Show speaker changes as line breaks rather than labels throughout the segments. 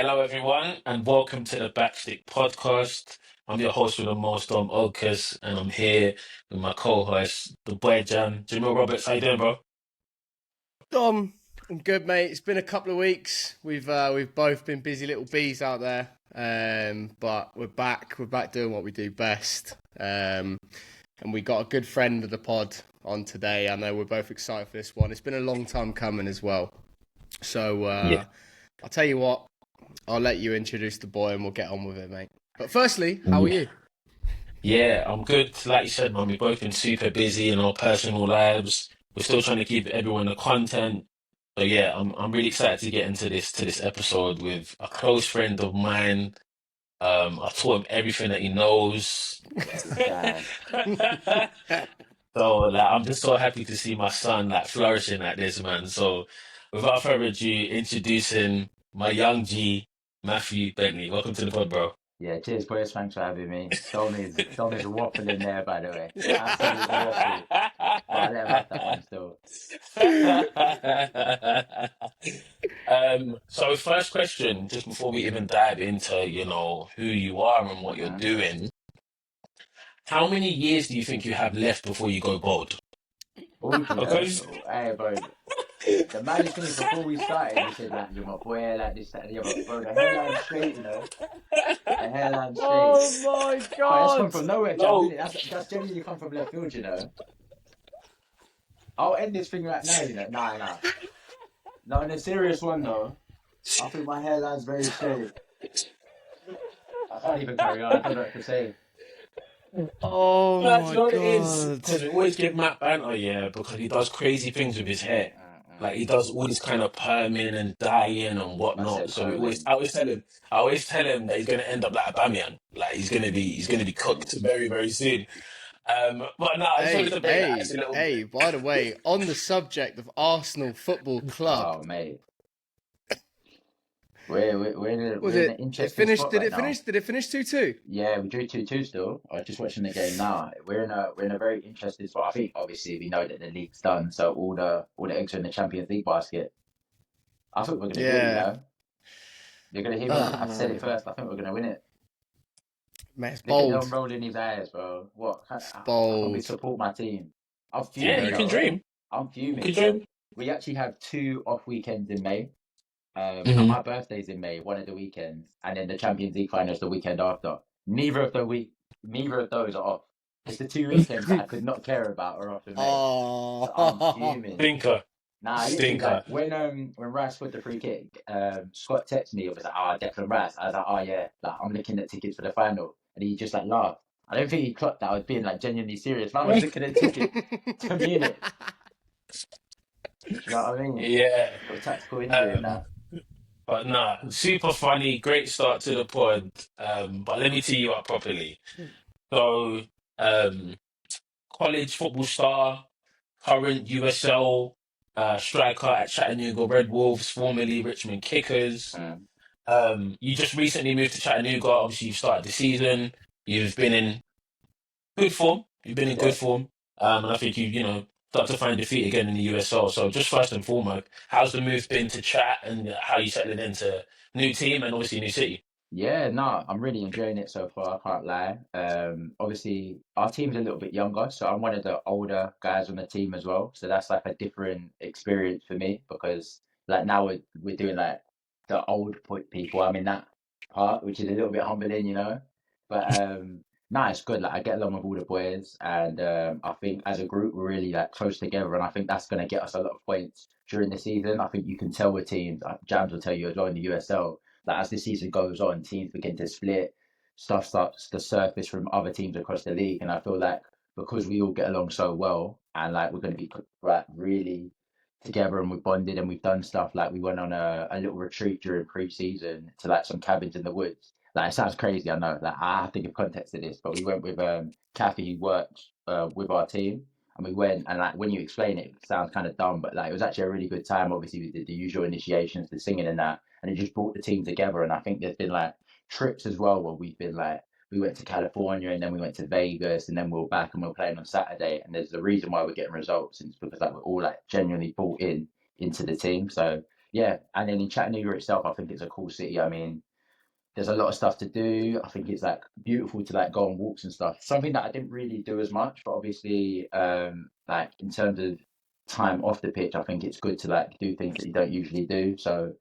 Hello, everyone, and welcome to the Backstick Podcast. I'm your host with the most, Okus, and I'm here with my co-host, the boy Jamil Roberts. How you doing, bro?
Dom, I'm good, mate. It's been a couple of weeks. We've both been busy little bees out there, but we're back. We're back doing what we do best, and we got a good friend of the pod on today. I know we're both excited for this one. It's been a long time coming as well. So
Yeah.
I'll tell you what. I'll let you introduce the boy, and we'll get on with it, mate. But firstly, how are you?
Yeah, I'm good. Like you said, man, we've both been super busy in our personal lives. We're still trying to keep everyone the content. But yeah, I'm really excited to get into this episode with a close friend of mine. I taught him everything that he knows.
Damn.
So like, I'm just so happy to see my son like flourishing like this, man. So without further ado, introducing my young G, Matthew Bentley. Welcome to the pod, bro.
Yeah, cheers, boys. Thanks for having me. Dom is waffling there, by the way. Absolutely waffling. But I'll let him have that one still.
So first question, just before we even dive into, who you are and what you're
Mhm.
doing, how many years do you think you have left before you go bald?
Oh,
Because
hey, bro. The maddest thing is before we started, he said, like, you're my boy, like this, that, and the other. Bro, the hairline's straight, you know? The hairline's straight.
Oh my
But that's
god!
come from nowhere, Jam,
no,
isn't it? That's genuinely come from left field, you know? I'll end this thing right now, you know? Nah. No, in a serious one, though. I think my hairline's very straight. I can't even carry on. I don't know what to say.
Oh
that's
my
what it is.
god!
Because we always give Matt banter, yeah, because he does crazy things with his hair. Like he does all this kind of perming and dyeing and
I
whatnot.
said
So
Poland.
I always tell him that he's gonna end up like a Bamian. Like he's gonna be cooked very, very soon. But no, I just wanted to bring that ice a little
Hey,
bit.
by the way, on the subject of Arsenal Football Club,
Oh, mate. We're
was
in an
it
interesting
finished?
spot
Did
right
it
now.
finish? Did it finish 2-2?
Yeah, we drew 2-2 still. I was just watching the game now. We're in a very interesting spot. I think obviously we know that the league's done, so all the eggs are in the Champions League basket. I think we're gonna do it, you
Yeah.
know. You're gonna hear me. I said it first. I think we're gonna win it.
Man, it's
Look at him
bold.
rolling his eyes, bro. What?
It's
How can we
bold.
support my team? I'm
Yeah,
fuming,
you
you
can
know.
dream.
I'm
You can
fuming.
dream.
We actually have 2 off weekends in May. And
Hmm.
my birthday's in May, one of the weekends, and then the Champions League finals the weekend after. Neither of those are off. It's the 2 weekends that I could not care about are off in May. So I'm
Oh,
fuming.
Stinker.
Nah, literally,
Stinker.
like when Rice scored the free kick, Scott texted me. It was like, "Oh, Declan Rice." I was like, "Oh yeah, like I'm looking at tickets for the final," and he just like laughed. I don't think he clocked that I was being like genuinely serious. I was looking at tickets to mean it. Do you know what I mean?
Yeah.
Got tactical injury in
Um,
that.
but nah, super funny. Great start to the pod. But let me tee you up properly. So, um, college football star, current USL striker at Chattanooga Red Wolves, formerly Richmond Kickers.
Mm.
You just recently moved to Chattanooga. Obviously, you've started the season. You've been in good form. You've been in
Yeah.
good form. And I think start to find your feet again in the USL. So just first and foremost, how's the move been to Chat and how you settling into new team and obviously new city?
Yeah, no, I'm really enjoying it so far. I can't lie. Obviously our team's a little bit younger, so I'm one of the older guys on the team as well. So that's like a different experience for me because like now we're doing like the people. I'm in that part, which is a little bit humbling, you know. But no, it's good. Like I get along with all the boys, and I think as a group we're really like close together, and I think that's gonna get us a lot of points during the season. I think you can tell with teams. Jams will tell you as well in the USL like as the season goes on, teams begin to split, stuff starts to surface from other teams across the league, and I feel like because we all get along so well, and like we're going to be like really together, and we've bonded, and we've done stuff like we went on a little retreat during pre-season to like some cabins in the woods. Like it sounds crazy, I know. Like I have to give context to this, but we went with Kathy who worked with our team, and we went and like when you explain it, it sounds kind of dumb, but like it was actually a really good time. Obviously, we did the usual initiations, the singing and that, and it just brought the team together. And I think there's been like trips as well where we've been like we went to California and then we went to Vegas and then we were back and we were playing on Saturday. And there's the reason why we're getting results, and it's because like we're all like genuinely bought into the team. So yeah, and then in Chattanooga itself, I think it's a cool city. I mean, there's a lot of stuff to do. I think it's like beautiful to like go on walks and stuff. Something that I didn't really do as much, but obviously, like in terms of time off the pitch, I think it's good to like do things that you don't usually do. So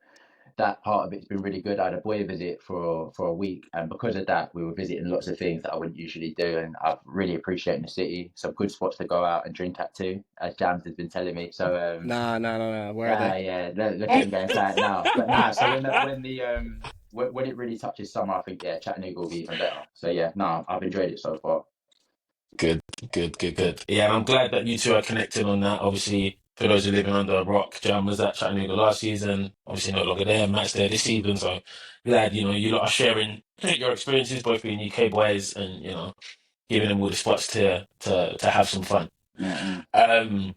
that part of it's been really good. I had a boy visit for a week, and because of that, we were visiting lots of things that I wouldn't usually do, and I've really appreciated the city. Some good spots to go out and drink at too, as Jams has been telling me. So
Nah, nah, nah, nah. Where are they?
yeah, look at him going flat now. But nah, so when it really touches summer, I think yeah, Chattanooga will be even better. So yeah, no, I've enjoyed it so far.
Good, good, good, good. Yeah, and I'm glad that you two are connected on that. Obviously, for those who are living under a rock, Jam was at Chattanooga last season. Obviously, no longer there. Matt's there this season. So glad, you lot are sharing your experiences, both being UK boys and, giving them all the spots to have some fun.
Mm-mm.
Um,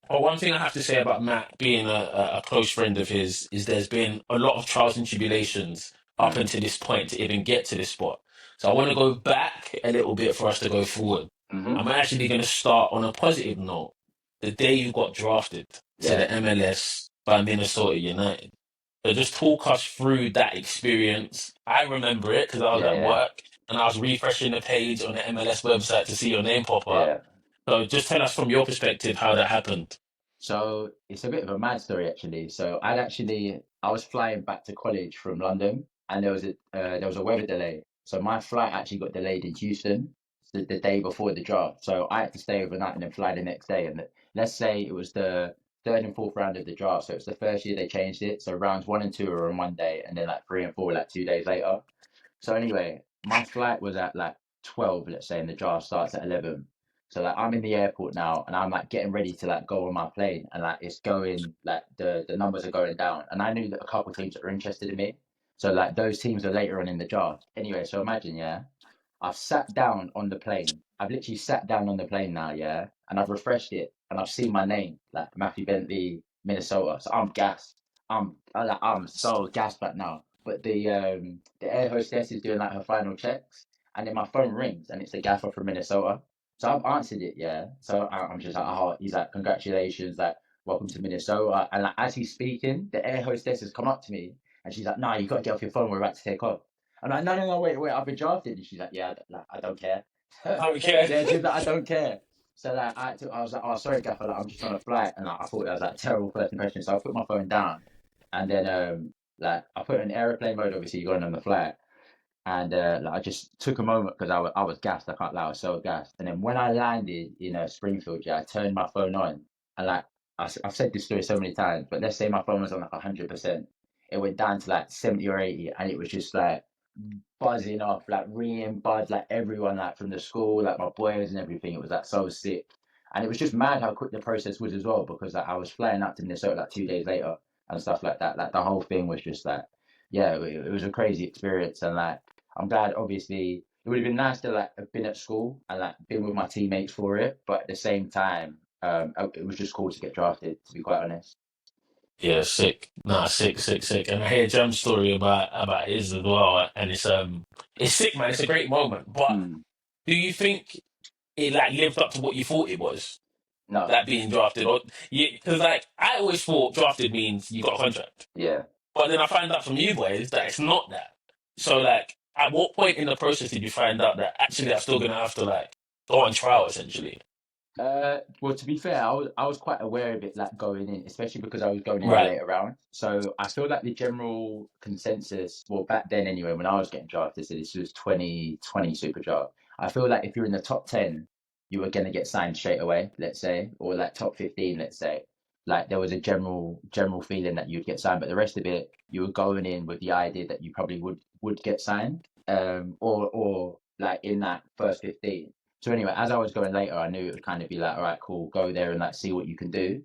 but one thing I have to say about Matt being a close friend of his is there's been a lot of trials and tribulations up
Mm.
until this point to even get to this spot. So I want to go back a little bit for us to go forward.
Mm-hmm.
I'm actually going to start on a positive note. The day you got drafted to the
Yeah.
MLS by Minnesota United. So just talk us through that experience. I remember it because I was
Yeah,
at
yeah,
work and I was refreshing the page on the MLS website to see your name pop up.
yeah.
So just tell us from your perspective how that happened.
So it's a bit of a mad story actually. So I was flying back to college from London, and there was a weather delay. So my flight actually got delayed in Houston the day before the draft. So I had to stay overnight and then fly the next day. And let's say it was the third and fourth round of the draft. So it's the first year they changed it. So rounds 1 and 2 are on one day, and then like 3 and 4 were like 2 days later. So anyway, my flight was at like 12, let's say, and the draft starts at 11. So like I'm in the airport now and I'm like getting ready to like go on my plane and like it's going like the numbers are going down. And I knew that a couple of teams that were interested in me. So like those teams are later on in the draft. Anyway, so imagine, yeah, I've sat down on the plane. I've literally sat down on the plane now, yeah, and I've refreshed it and I've seen my name, like Matthew Bentley, Minnesota. So I'm gassed. I'm so gassed right now. But the air hostess is doing like her final checks, and then my phone rings and it's the gaffer from Minnesota. So I've answered it, yeah. So I'm just like, oh, he's like, congratulations, like, welcome to Minnesota. And like, as he's speaking, the air hostess has come up to me and she's like, no, you got to get off your phone. We're about to take off. I'm like, no, no, no, wait, I've been drafted. And she's like, yeah, like, I don't care.
Okay.
Yeah, she's like, I don't care. So like, I was like, oh, sorry, Gaffer, like, I'm just on a flight, and like, I thought that was like a terrible first impression. So I put my phone down, and then like I put it in airplane mode. Obviously, you're going on the flight, and like, I just took a moment because I was gassed. I can't lie, I was so gassed. And then when I landed in Springfield, yeah, I turned my phone on, and like I've said this story so many times, but let's say my phone was on like 100%, it went down to like 70 or 80, and it was just like buzzing off, like ringing buzz, like everyone, like from the school, like my boys and everything. It was like so sick, and it was just mad how quick the process was as well. Because like I was flying out to Minnesota like 2 days later and stuff like that. Like the whole thing was just like, yeah, it was a crazy experience, and like I'm glad. Obviously, it would have been nice to like have been at school and like been with my teammates for it, but at the same time, it was just cool to get drafted. To be quite honest.
Yeah, sick. Nah, sick, sick, sick. And I hear Jam's story about his as well, and it's sick, man. It's a great moment. But
Mm,
do you think it like lived up to what you thought it was,
no,
like being drafted? Or yeah, because like I always thought drafted means you got a contract,
yeah.
but then I found out from you boys that it's not that. So like, at what point in the process did you find out that actually I'm still gonna have to like go on trial essentially?
Well, to be fair, I was quite aware of it like going in, especially because I was going in the
Right.
later round. So I feel like the general consensus, well, back then anyway, when I was getting drafted, so this was 2020 Super Draft. I feel like if you're in the top 10, you were gonna get signed straight away, let's say, or like top 15, let's say. Like there was a general feeling that you'd get signed, but the rest of it, you were going in with the idea that you probably would get signed, or like in that first 15. So anyway, as I was going later, I knew it would kind of be like, all right, cool, go there and like see what you can do.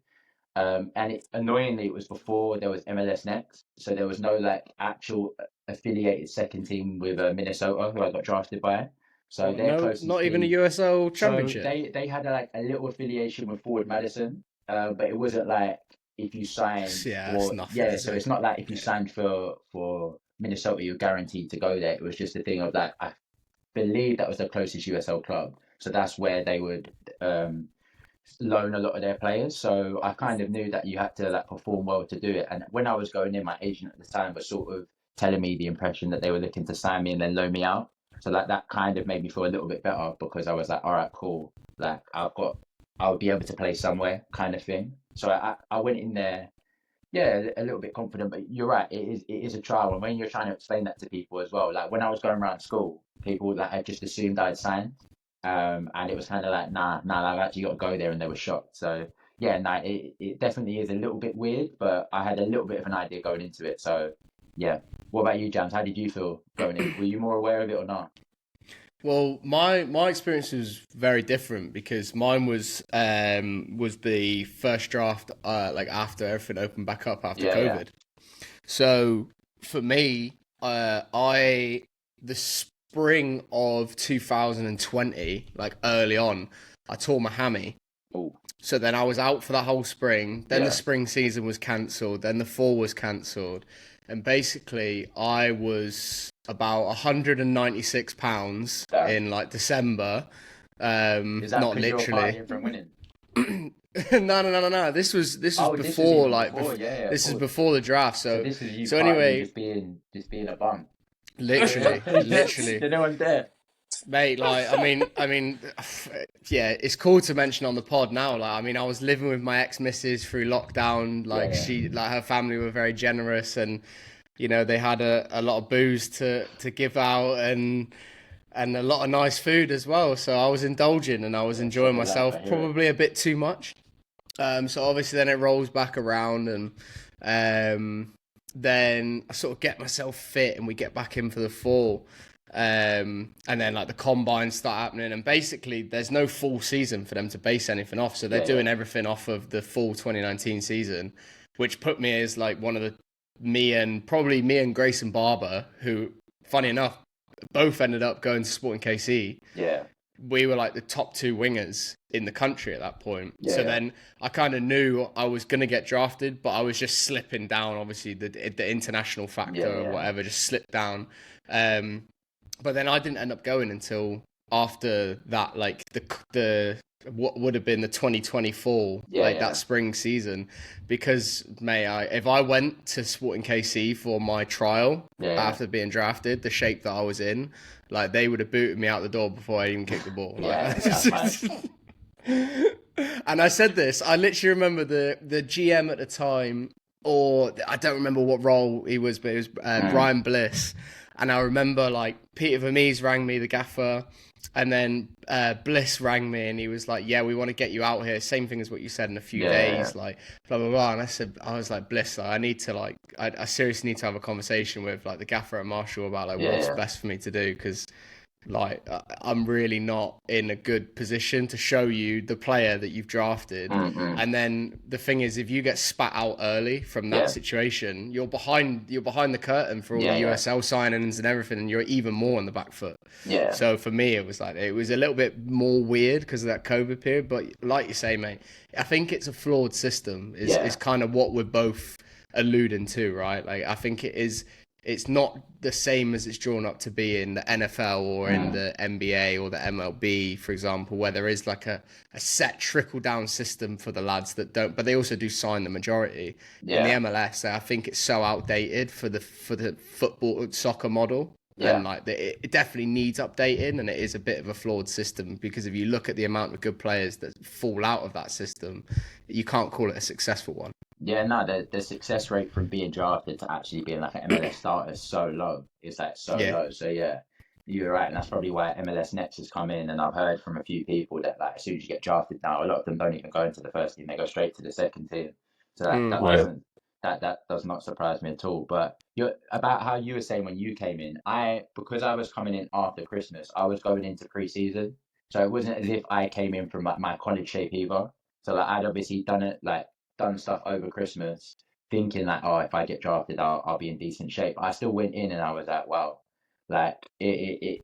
And annoyingly, it was before there was MLS Next, so there was no like actual affiliated second team with Minnesota, who I got drafted by. So
What?
their
No,
closest
not even a
team.
USL
So
Championship.
they had like a little affiliation with Forward Madison, but it wasn't like if you signed
Yeah, that's
for
nothing,
yeah.
is
So
it?
it's not like if you
Yeah.
signed for Minnesota, you're guaranteed to go there. It was just a thing of like I believe that was the closest USL club. So that's where they would um, loan a lot of their players. So I kind of knew that you had to like perform well to do it. And when I was going in, my agent at the time was sort of telling me the impression that they were looking to sign me and then loan me out. So like that kind of made me feel a little bit better because I was like, all right, cool. Like I'll be able to play somewhere kind of thing. So I went in there, yeah, a little bit confident, but you're right. It is a trial, and when you're trying to explain that to people as well, like when I was going around school, people like I just assumed I'd signed, and it was kind of like nah, I've actually got to go there, and they were shocked. So yeah, nah, it definitely is a little bit weird, but I had a little bit of an idea going into it. So yeah, what about you, Jams? How did you feel going in? Were you more aware of it or not?
Well, my experience was very different because mine was the first draft like after everything opened back up after
Yeah, yeah,
COVID. So for me, I the spring of 2020, like early on, I tore my hammy.
oh,
So then I was out for the whole spring. Then the
yeah,
spring season was cancelled. Then the fall was cancelled. And basically, I was about 196 pounds
damn.
in like December.
Is that
Not
because you were
literally.
partying from winning?
No. This was
Oh, this was
before
even
like
before. Yeah, yeah, of
this is
course.
before the draft.
So
So
this is you
so
partying,
anyway,
just being a bum.
literally,
No one's there.
mate. Like I mean, yeah. It's cool to mention on the pod now. Like I mean, I was living with my ex-missus through lockdown.
Yeah,
Like
yeah,
like her family were very generous, and they had a lot of booze to give out and a lot of nice food as well. So I was indulging and I was
yeah.
enjoying
Proper life. I
myself,
hear it.
probably a bit too much. So obviously then it rolls back around and then I sort of get myself fit and we get back in for the fall. And then like the combines start happening and basically there's no full season for them to base anything off. So they're
Yeah, yeah,
doing everything off of the full 2019 season, which put me as like one of the me and Grayson Barber, who funny enough, both ended up going to Sporting KC.
yeah,
We were like the top two wingers in the country at that point.
yeah,
So
yeah,
then I kind of knew I was going to get drafted, but I was just slipping down. Obviously, the international factor
yeah,
or
yeah.
whatever just slipped down. But then I didn't end up going until after that, like the what would have been the 2024,
Yeah,
like
yeah,
that spring season, because if I went to Sporting KC for my trial
yeah, yeah.
after being drafted, the shape that I was in, like they would have booted me out the door before I even kicked the ball.
Yeah,
And I said this, I literally remember the GM at the time, or I don't remember what role he was, but it was Brian Bliss. And I remember like Peter Vermees rang me, the gaffer, and then Bliss rang me and he was like, yeah, we want to get you out here. Same thing as what you said in a few
Yeah, yeah,
days, like blah, blah, blah. And I was like, Bliss, like, I need to like, I seriously need to have a conversation with like the gaffer at Marshall about like
yeah,
what's
yeah,
best for me to do. Because like I'm really not in a good position to show you the player that you've drafted. And then the thing is, if you get spat out early from that
yeah,
situation, you're behind the curtain for all
yeah,
the
yeah,
USL signings and everything, and you're even more on the back foot.
yeah,
So for me, it was a little bit more weird because of that COVID period. But like you say, mate, I think it's a flawed system.
yeah,
Is kind of what we're both alluding to, right? Like I think it is. It's not the same as it's drawn up to be in the NFL or in the NBA or the MLB, for example, where there is like a set trickle down system for the lads that don't, but they also do sign the majority. In the
yeah,
MLS, I think it's so outdated for the football soccer model.
yeah.
And like it definitely needs updating, and it is a bit of a flawed system because if you look at the amount of good players that fall out of that system, you can't call it a successful one.
Yeah, no, the success rate from being drafted to actually being like an MLS starter is so low. It's like so
Yeah.
low. So yeah, you're right, and that's probably why MLS Next has come in. And I've heard from a few people that like as soon as you get drafted now, a lot of them don't even go into the first team; they go straight to the second team. So that
Right.
doesn't that does not surprise me at all. But you're about how you were saying when you came in, because I was coming in after Christmas, I was going into pre-season, so it wasn't as if I came in from like my college shape either. So like I'd obviously done stuff over Christmas, thinking like, oh, if I get drafted, I'll be in decent shape. I still went in and I was like, wow, like it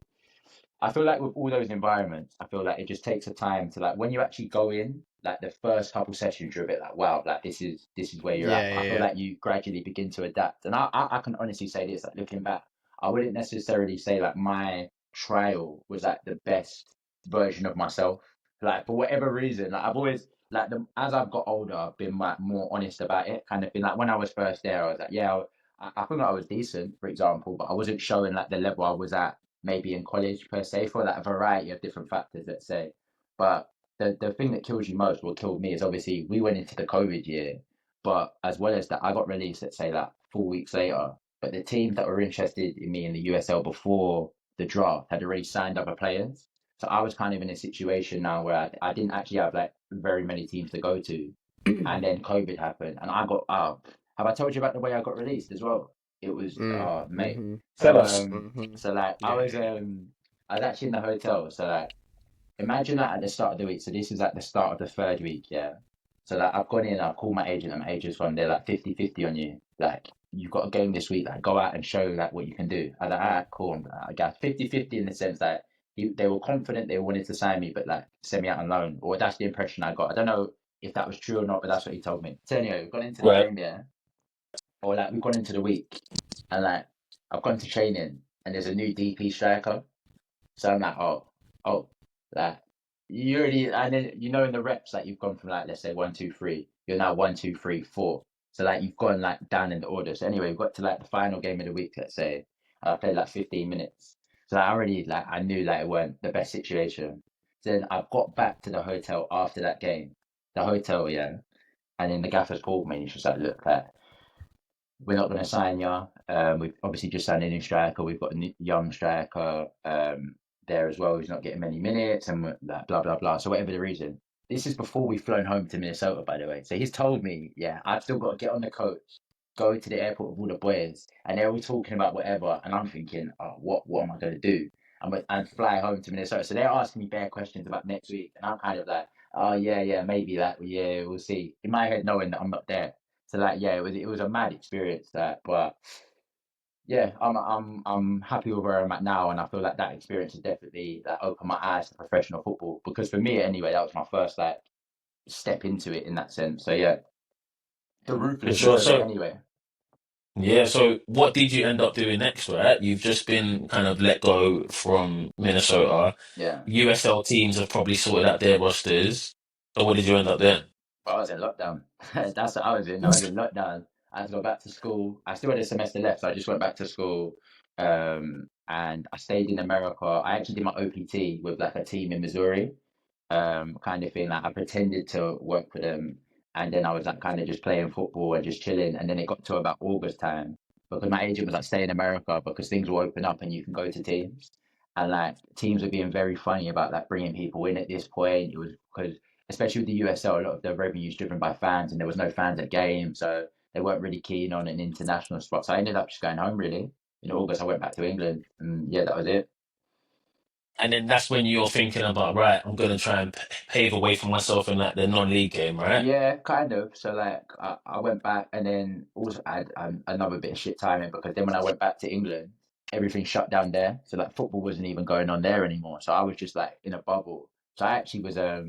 I feel like with all those environments, I feel like it just takes a time to like when you actually go in, like the first couple sessions, you're a bit like, wow, like this is where you're at.
Yeah,
But I feel
yeah,
like you gradually begin to adapt. And I can honestly say this, like looking back, I wouldn't necessarily say like my trial was like the best version of myself. Like for whatever reason, like I've always like as I've got older, I've been like more honest about it. Kind of been like when I was first there, I was like, yeah, I think I was decent, for example, but I wasn't showing like the level I was at maybe in college per se for like a variety of different factors, let's say. But the thing that kills you most, what killed me, is obviously we went into the COVID year, but as well as that, I got released, let's say, like 4 weeks later. But the teams that were interested in me in the USL before the draft had already signed other players. So I was kind of in a situation now where I didn't actually have like very many teams to go to. And then COVID happened and I got have I told you about the way I got released as well? It was mate.
Mm-hmm.
Tell
So
us.
so like
Yeah.
I was actually in the hotel. So like imagine that at the start of the week. So this is at the start of the third week, yeah. So like I've gone in, I've called my agent and my agent's gone, they're like 50-50 on you. Like you've got a game this week, like go out and show like what you can do. I was like, all right, cool. I got 50-50 in the sense that they were confident they wanted to sign me, but like send me out on loan. Or that's the impression I got. I don't know if that was true or not, but that's what he told me. So anyway, we've gone into the
Right.
game, yeah. Or like we've gone into the week and like I've gone to training and there's a new DP striker. So I'm like, oh, like you already, and then in the reps, like you've gone from like let's say 1, 2, 3, you're now 1, 2, 3, 4. So like you've gone like down in the order. So anyway, we got to like the final game of the week, let's say. I played like 15 minutes. So I already like I knew like it weren't the best situation. So then I got back to the hotel after that game. The hotel, yeah. And then the gaffer's called me and he's just like, look, like, we're not going to sign you. We've obviously just signed a new striker. We've got a young striker there as well who's not getting many minutes and like, blah, blah, blah. So, whatever the reason, this is before we've flown home to Minnesota, by the way. So, he's told me, yeah, I've still got to get on the coach, go to the airport with all the boys, and they're all talking about whatever. And I'm thinking, oh, what am I going to do? And fly home to Minnesota. So, they're asking me bare questions about next week. And I'm kind of like, oh, yeah, maybe that, yeah, we'll see. In my head, knowing that I'm not there. So like yeah, it was a mad experience that, but yeah, I'm happy with where I'm at now, and I feel like that experience has definitely like opened my eyes to professional football because for me anyway, that was my first like step into it in that sense. So yeah, the
For
ruthlessness
sure.
of it
So
anyway.
yeah, so what did you end up doing next, right? You've just been kind of let go from Minnesota.
Yeah,
USL teams have probably sorted out their rosters. So what did you end up doing?
but I was in lockdown. That's what I was in. I was in lockdown. I had to go back to school. I still had a semester left, so I just went back to school. And I stayed in America. I actually did my OPT with like a team in Missouri. Kind of thing. Like I pretended to work for them, and then I was like kind of just playing football and just chilling. And then it got to about August time because my agent was like, "Stay in America because things will open up and you can go to teams." And like teams were being very funny about like bringing people in at this point. It was because especially with the USL, a lot of the revenue is driven by fans, and there was no fans at games, so they weren't really keen on an international spot. So I ended up just going home really. In August, I went back to England, and yeah, that was it.
And then that's when you're thinking about, right, I'm gonna try and pave a way for myself in like the non-league game, right?
Yeah, kind of. So like I went back and then also I had another bit of shit timing because then when I went back to England, everything shut down there. So like football wasn't even going on there anymore. So I was just like in a bubble. So I actually was I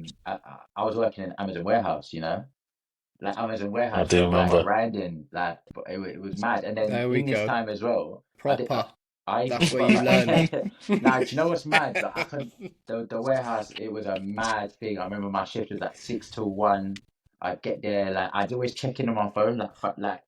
was working in Amazon warehouse, like Amazon
I
warehouse
do
job, like
remember.
grinding, like but it was mad. And then
There we
in this
go.
time as well, I did
Proper.
I
That's where
but
you learn it.
now do you know what's mad? Like I could the warehouse, it was a mad thing. I remember my shift was like 6 till 1. I'd get there, like I'd always check in on my phone, like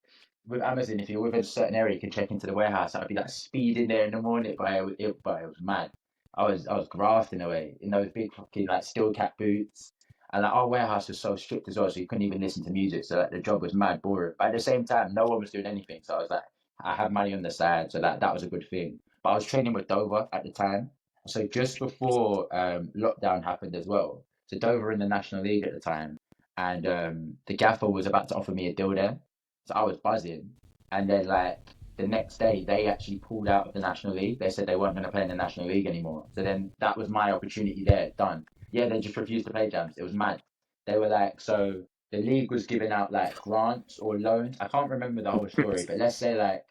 with Amazon, if you're within a certain area, you can check into the warehouse. I'd be like speeding there in the morning, but it was mad. I was grafting away in those big fucking like steel cap boots. And like our warehouse was so strict as well, so you couldn't even listen to music. So like the job was mad boring. But at the same time, no one was doing anything. So I was like, I had money on the side, so that was a good thing. But I was training with Dover at the time. So just before lockdown happened as well. So Dover were in the National League at the time, and the gaffer was about to offer me a deal there. So I was buzzing. And then like the next day, they actually pulled out of the National League. They said they weren't going to play in the National League anymore. So then that was my opportunity there, done. Yeah, they just refused to play jams. It was mad. They were like, so the league was giving out like grants or loans. I can't remember the whole story, but let's say like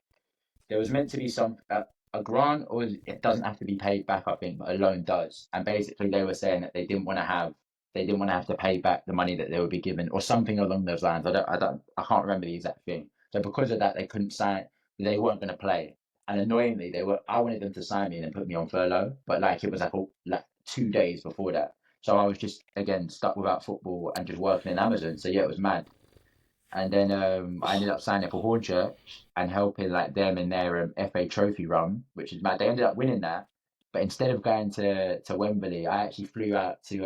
there was meant to be a grant, or it doesn't have to be paid back, I think, but a loan does. And basically, they were saying that they didn't want to have to pay back the money that they would be given, or something along those lines. I can't remember the exact thing. So because of that, they couldn't sign. They weren't going to play. And annoyingly, I wanted them to sign me and then put me on furlough, but like it was like 2 days before that. So I was just again stuck without football and just working in Amazon. So yeah, it was mad. And then I ended up signing for Hornchurch and helping like them in their FA Trophy run, which is mad. They ended up winning that, but instead of going to Wembley, I actually flew out to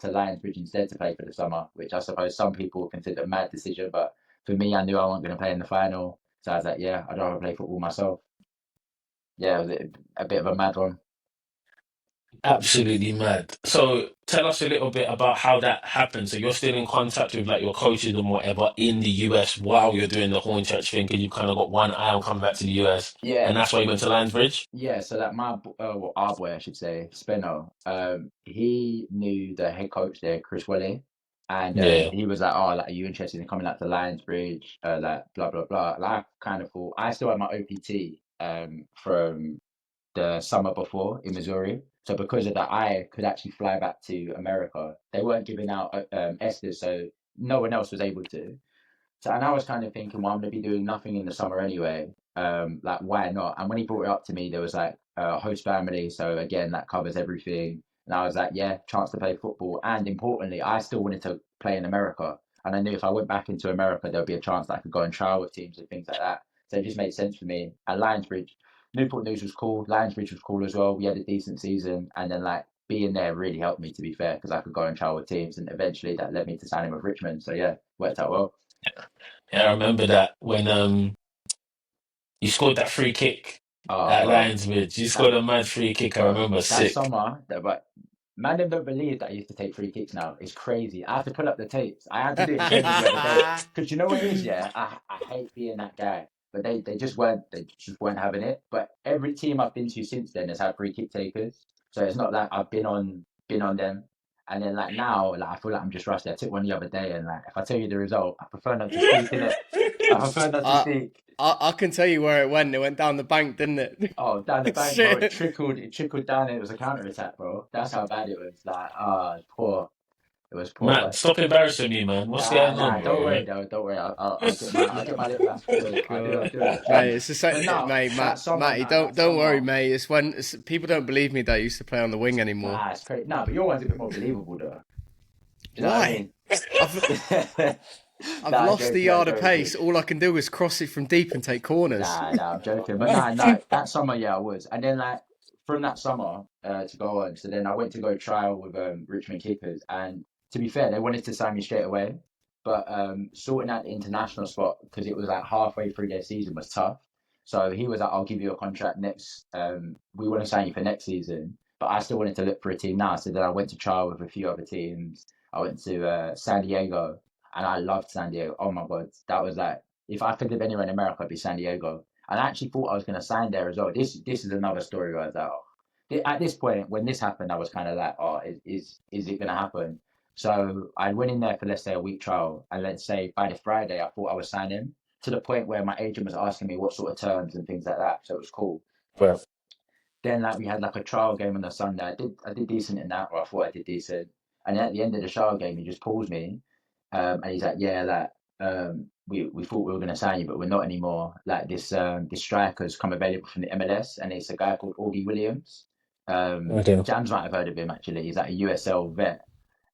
Lionsbridge instead to play for the summer, which I suppose some people consider a mad decision, but for me, I knew I wasn't going to play in the final, so I was like, yeah, I'd rather play football myself. Yeah, it was a bit of a mad one.
Absolutely mad. So tell us a little bit about how that happened. So you're still in contact with like your coaches and whatever in the US while you're doing the Hornchurch thing, because you kind of got one eye on coming back to the US,
Yeah,
and that's why you went to Lionsbridge.
yeah. So like well, our boy, I should say, Speno, he knew the head coach there, Chris Welle, and
Yeah.
he was like, "Oh, like, are you interested in coming out to Lionsbridge? Like, blah blah blah." Like, I kind of thought I still had my OPT from the summer before in Missouri. So because of that, I could actually fly back to America. They weren't giving out Esters, so no one else was able to. So, and I was kind of thinking, well, I'm going to be doing nothing in the summer anyway. Like, why not? And when he brought it up to me, there was like a host family. So again, that covers everything. And I was like, yeah, chance to play football. And importantly, I still wanted to play in America. And I knew if I went back into America, there'd be a chance that I could go and trial with teams and things like that. So it just made sense for me. At Lionsbridge, Newport News was cool. Lionsbridge was cool as well. We had a decent season. And then like being there really helped me, to be fair, because I could go and trial with teams. And eventually that led me to signing with Richmond. So yeah, worked out well.
Yeah, I remember that when you scored that free kick
Oh,
at
bro,
Lionsbridge. You
that
scored a mad free kick, I
bro,
remember,
that
sick.
summer, but man, them don't believe that I used to take free kicks now. It's crazy. I have to pull up the tapes. I had to do it in training the other day because you know what it is, yeah. I hate being that guy, but they just weren't having it. But every team I've been to since then has had free kick takers, so it's not like I've been on them. And then like now, like I feel like I'm just rusty. I took one the other day, and like if I tell you the result, I prefer not to speak in it. I prefer not to
I,
speak.
I can tell you where it went. It went down the bank, didn't it?
Oh, down the bank, bro. It
Shit.
trickled. It trickled down, and it was a counter attack, bro. That's how bad it was. Like, poor. It was poor,
Matt,
but
stop embarrassing me, man. What's
nah,
going
nah.
on,
Don't worry,
bro?
though. Don't worry. I'll get my little laugh together. I'll do it. I'll
God.
do it.
Mate, it's the
But
same,
no,
mate,
that summer,
Matty,
nah, that
don't worry,
summer,
mate. People don't believe me that I used to play on the wing anymore.
nah, it's crazy. Nah, but your one's a bit more believable, though. Do you know what I
Why?
mean?
I've
Nah,
I've
I'm
lost the
joking. I'm
yard of
joking.
pace. All I can do is cross it from deep and take corners.
Nah, nah, I'm joking. But nah, nah, that summer, yeah, I was. And then like from that summer to go on, so then I went to go trial with Richmond Kickers, and to be fair, they wanted to sign me straight away, but sorting out the international spot because it was like halfway through their season was tough. So he was like, "I'll give you a contract next. We want to sign you for next season." But I still wanted to look for a team now, so then I went to trial with a few other teams. I went to San Diego, and I loved San Diego. Oh my god, that was like if I could live anywhere in America, it'd be San Diego. And I actually thought I was going to sign there as well. This is another story where I was like, oh. At this point, when this happened, I was kind of like, oh, is it going to happen? So I went in there for let's say a week trial, and let's say by the Friday, I thought I was signing to the point where my agent was asking me what sort of terms and things like that. So it was cool.
Bro.
Then like we had like a trial game on the Sunday. I did decent in that, or I thought I did decent. And then at the end of the trial game, he just pulls me, and he's like, "Yeah, like we thought we were gonna sign you, but we're not anymore. Like this striker's come available from the MLS, and it's a guy called Augie Williams.
Okay.
Jams might have heard of him actually. He's like a USL vet,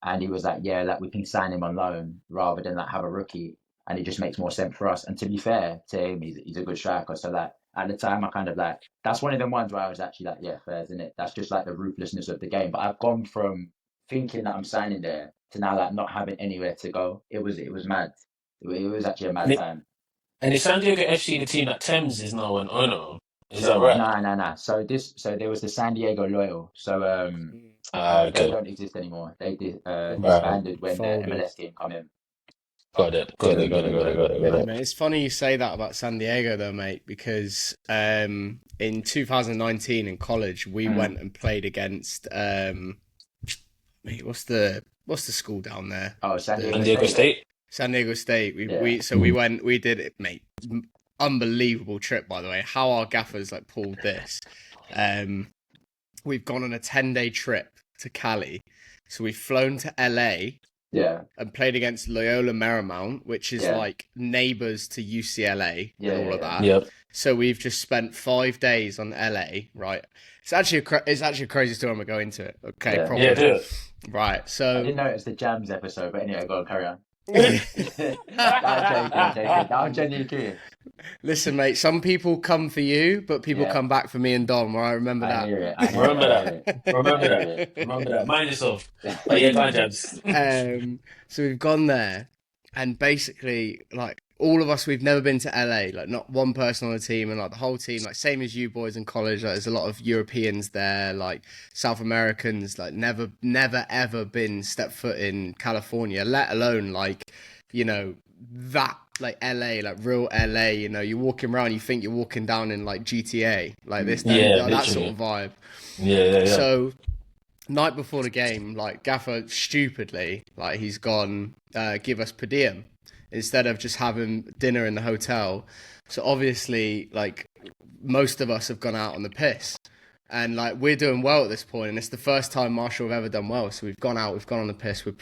and he was like, yeah, like we can sign him on loan rather than like have a rookie, and it just makes more sense for us. And to be fair to him, he's a good striker. So like at the time, I kind of like that's one of them ones where I was actually like, yeah, fair, isn't it? That's just like the ruthlessness of the game. But I've gone from thinking that I'm signing there to now like not having anywhere to go. It was mad. It was actually a
And,
mad
it,
time.
and is San Diego FC the team that Thames is now an owner? Is that
So
right?
nah, nah, nah. So there was the San Diego Loyal. So
Ah,
they
okay.
don't exist anymore. They
Right.
disbanded when the
Folded.
MLS team come in.
Got it. Got it. Got it. Got it. Got it. Got
Yeah,
it.
mate, it's funny you say that about San Diego, though, mate, because in 2019 in college we
Mm.
went and played against mate, what's the school down there?
Oh, San
The
Diego
San Diego
State.
State.
San Diego State. We
Yeah.
we so we went, we did it, mate. Unbelievable trip, by the way. How our gaffers like pulled this. We've gone on a 10-day trip to Cali, so we've flown to LA
Yeah.
and played against Loyola Marymount, which is
Yeah.
like neighbours to UCLA
Yeah,
and all
yeah,
of
yeah.
that.
Yep.
So we've just spent 5 days on LA, right? It's actually a crazy story. I'm gonna go into it. Okay,
Yeah.
properly.
Yeah, do it.
Right.
I
So
didn't know it was the Jams episode, but anyway, go on, carry on. I'm joking. I'm genuinely curious.
listen, mate. Some people come for you, but people
Yeah.
come back for me and Dom. Right? Remember
I
that.
hear it.
Remember
I hear
that.
it.
Remember
I hear
that.
it.
Remember that. Mind yourself. But yeah, go on, James.
So we've gone there, and basically, like all of us, we've never been to LA. Like not one person on the team, and like the whole team, like same as you boys in college. Like, there's a lot of Europeans there, like South Americans, like never ever been step foot in California, let alone like, you know, that like LA, like real LA. You know, you're walking around, you think you're walking down in like GTA, like this,
Yeah,
that sort
literally.
of vibe.
Yeah.
So night before the game, like Gaffer stupidly, like he's gone give us per diem instead of just having dinner in the hotel. So obviously, like most of us have gone out on the piss, and like we're doing well at this point, and it's the first time Marshall have ever done well. So we've gone out, we've gone on the piss, we're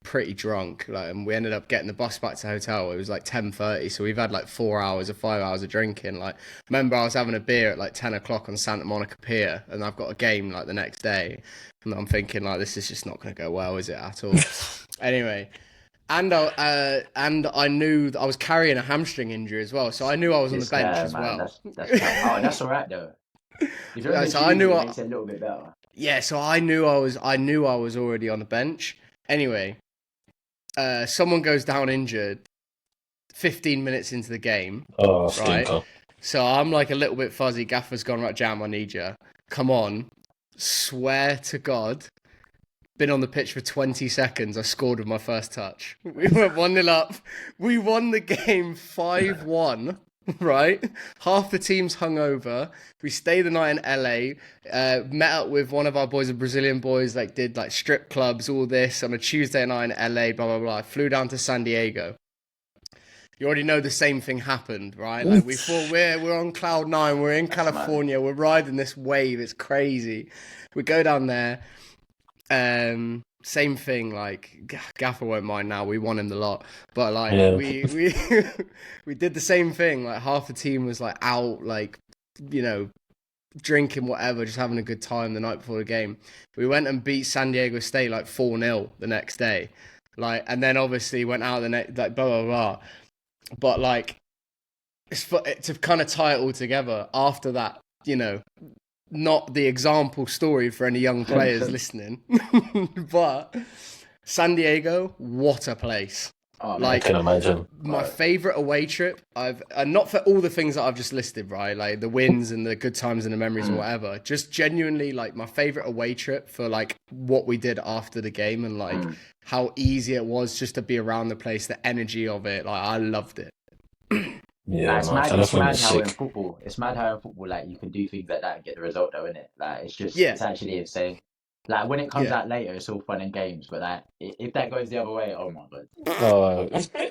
pretty drunk, like, and we ended up getting the bus back to the hotel. It was like 10:30, so we've had like 4 hours or 5 hours of drinking. Like, remember I was having a beer at like 10 o'clock on Santa Monica Pier, and I've got a game like the next day, and I'm thinking like this is just not going to go well, is it at all? Anyway, and I knew that I was carrying a hamstring injury as well, so I knew I was on the
This
bench
guy,
as
man,
well.
that's all right though. If you're
Yeah,
on the
so I knew
it
I-
makes it a little bit better.
Yeah, so I knew I was already on the bench. Anyway, someone goes down injured 15 minutes into the game.
Oh,
Right.
stinker.
So I'm like a little bit fuzzy. Gaffer's gone, right, Jam, I need you. Come on. Swear to God. Been on the pitch for 20 seconds. I scored with my first touch. We went 1-0 up. We won the game 5-1. Right? Half the team's hungover. We stayed the night in LA. Met up with one of our boys, the Brazilian boys, like did like strip clubs, all this on a Tuesday night in LA, blah, blah, blah. Flew down to San Diego. You already know the same thing happened, right? Like we thought we're on cloud nine. We're in California. We're riding this wave. It's crazy. We go down there. Same thing. Like Gaffer won't mind now. We won him the lot, but like we we did the same thing. Like half the team was like out, like you know, drinking whatever, just having a good time the night before the game. We went and beat San Diego State like 4-0 the next day, like, and then obviously went out the next like blah blah blah. But like, to kind of tie it all together after that, you know, not the example story for any young players listening, but San Diego, what a place.
Oh, man.
I can imagine.
My favorite away trip, and not for all the things that I've just listed, right? Like the wins and the good times and the memories and whatever. Just genuinely, like my favorite away trip for like what we did after the game and like how easy it was just to be around the place, the energy of it. Like I loved it.
Yeah,
It's
man.
mad,
California's
how in
sick.
football, like you can do things like that and get the result though, innit? Like it's just,
Yeah.
it's actually insane. Like when it comes
Yeah.
out later, it's all fun and games, but like if that goes the other way, oh my God.
Oh,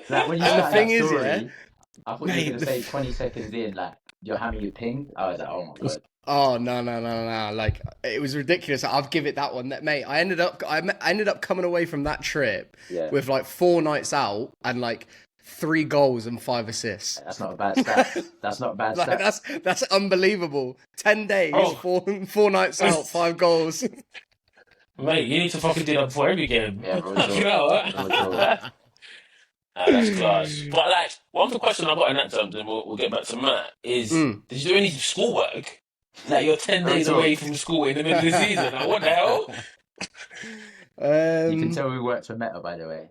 Like when you
And the
started
thing
that
is,
story,
yeah,
I thought you
mate,
were gonna say 20 seconds in, like you're having your ping. I was like, oh my God.
Oh no! Like it was ridiculous. I'll give it that one. That mate, I ended up coming away from that trip
Yeah.
with like 4 nights out and like 3 goals and 5 assists.
That's not a bad stat. That's not a bad
Like
stat.
that's unbelievable. 10 days,
Oh.
4 nights out, 5 goals.
mate, you need to fucking do that before every game.
Yeah, bro.
You know what?
Bro.
That's class. But like, one other question I got in that terms, and we'll get back to Matt, is did you do any schoolwork? Like you're 10 days away from school in the middle of the season. Like, what the hell?
You can tell we worked for Meta, by the way.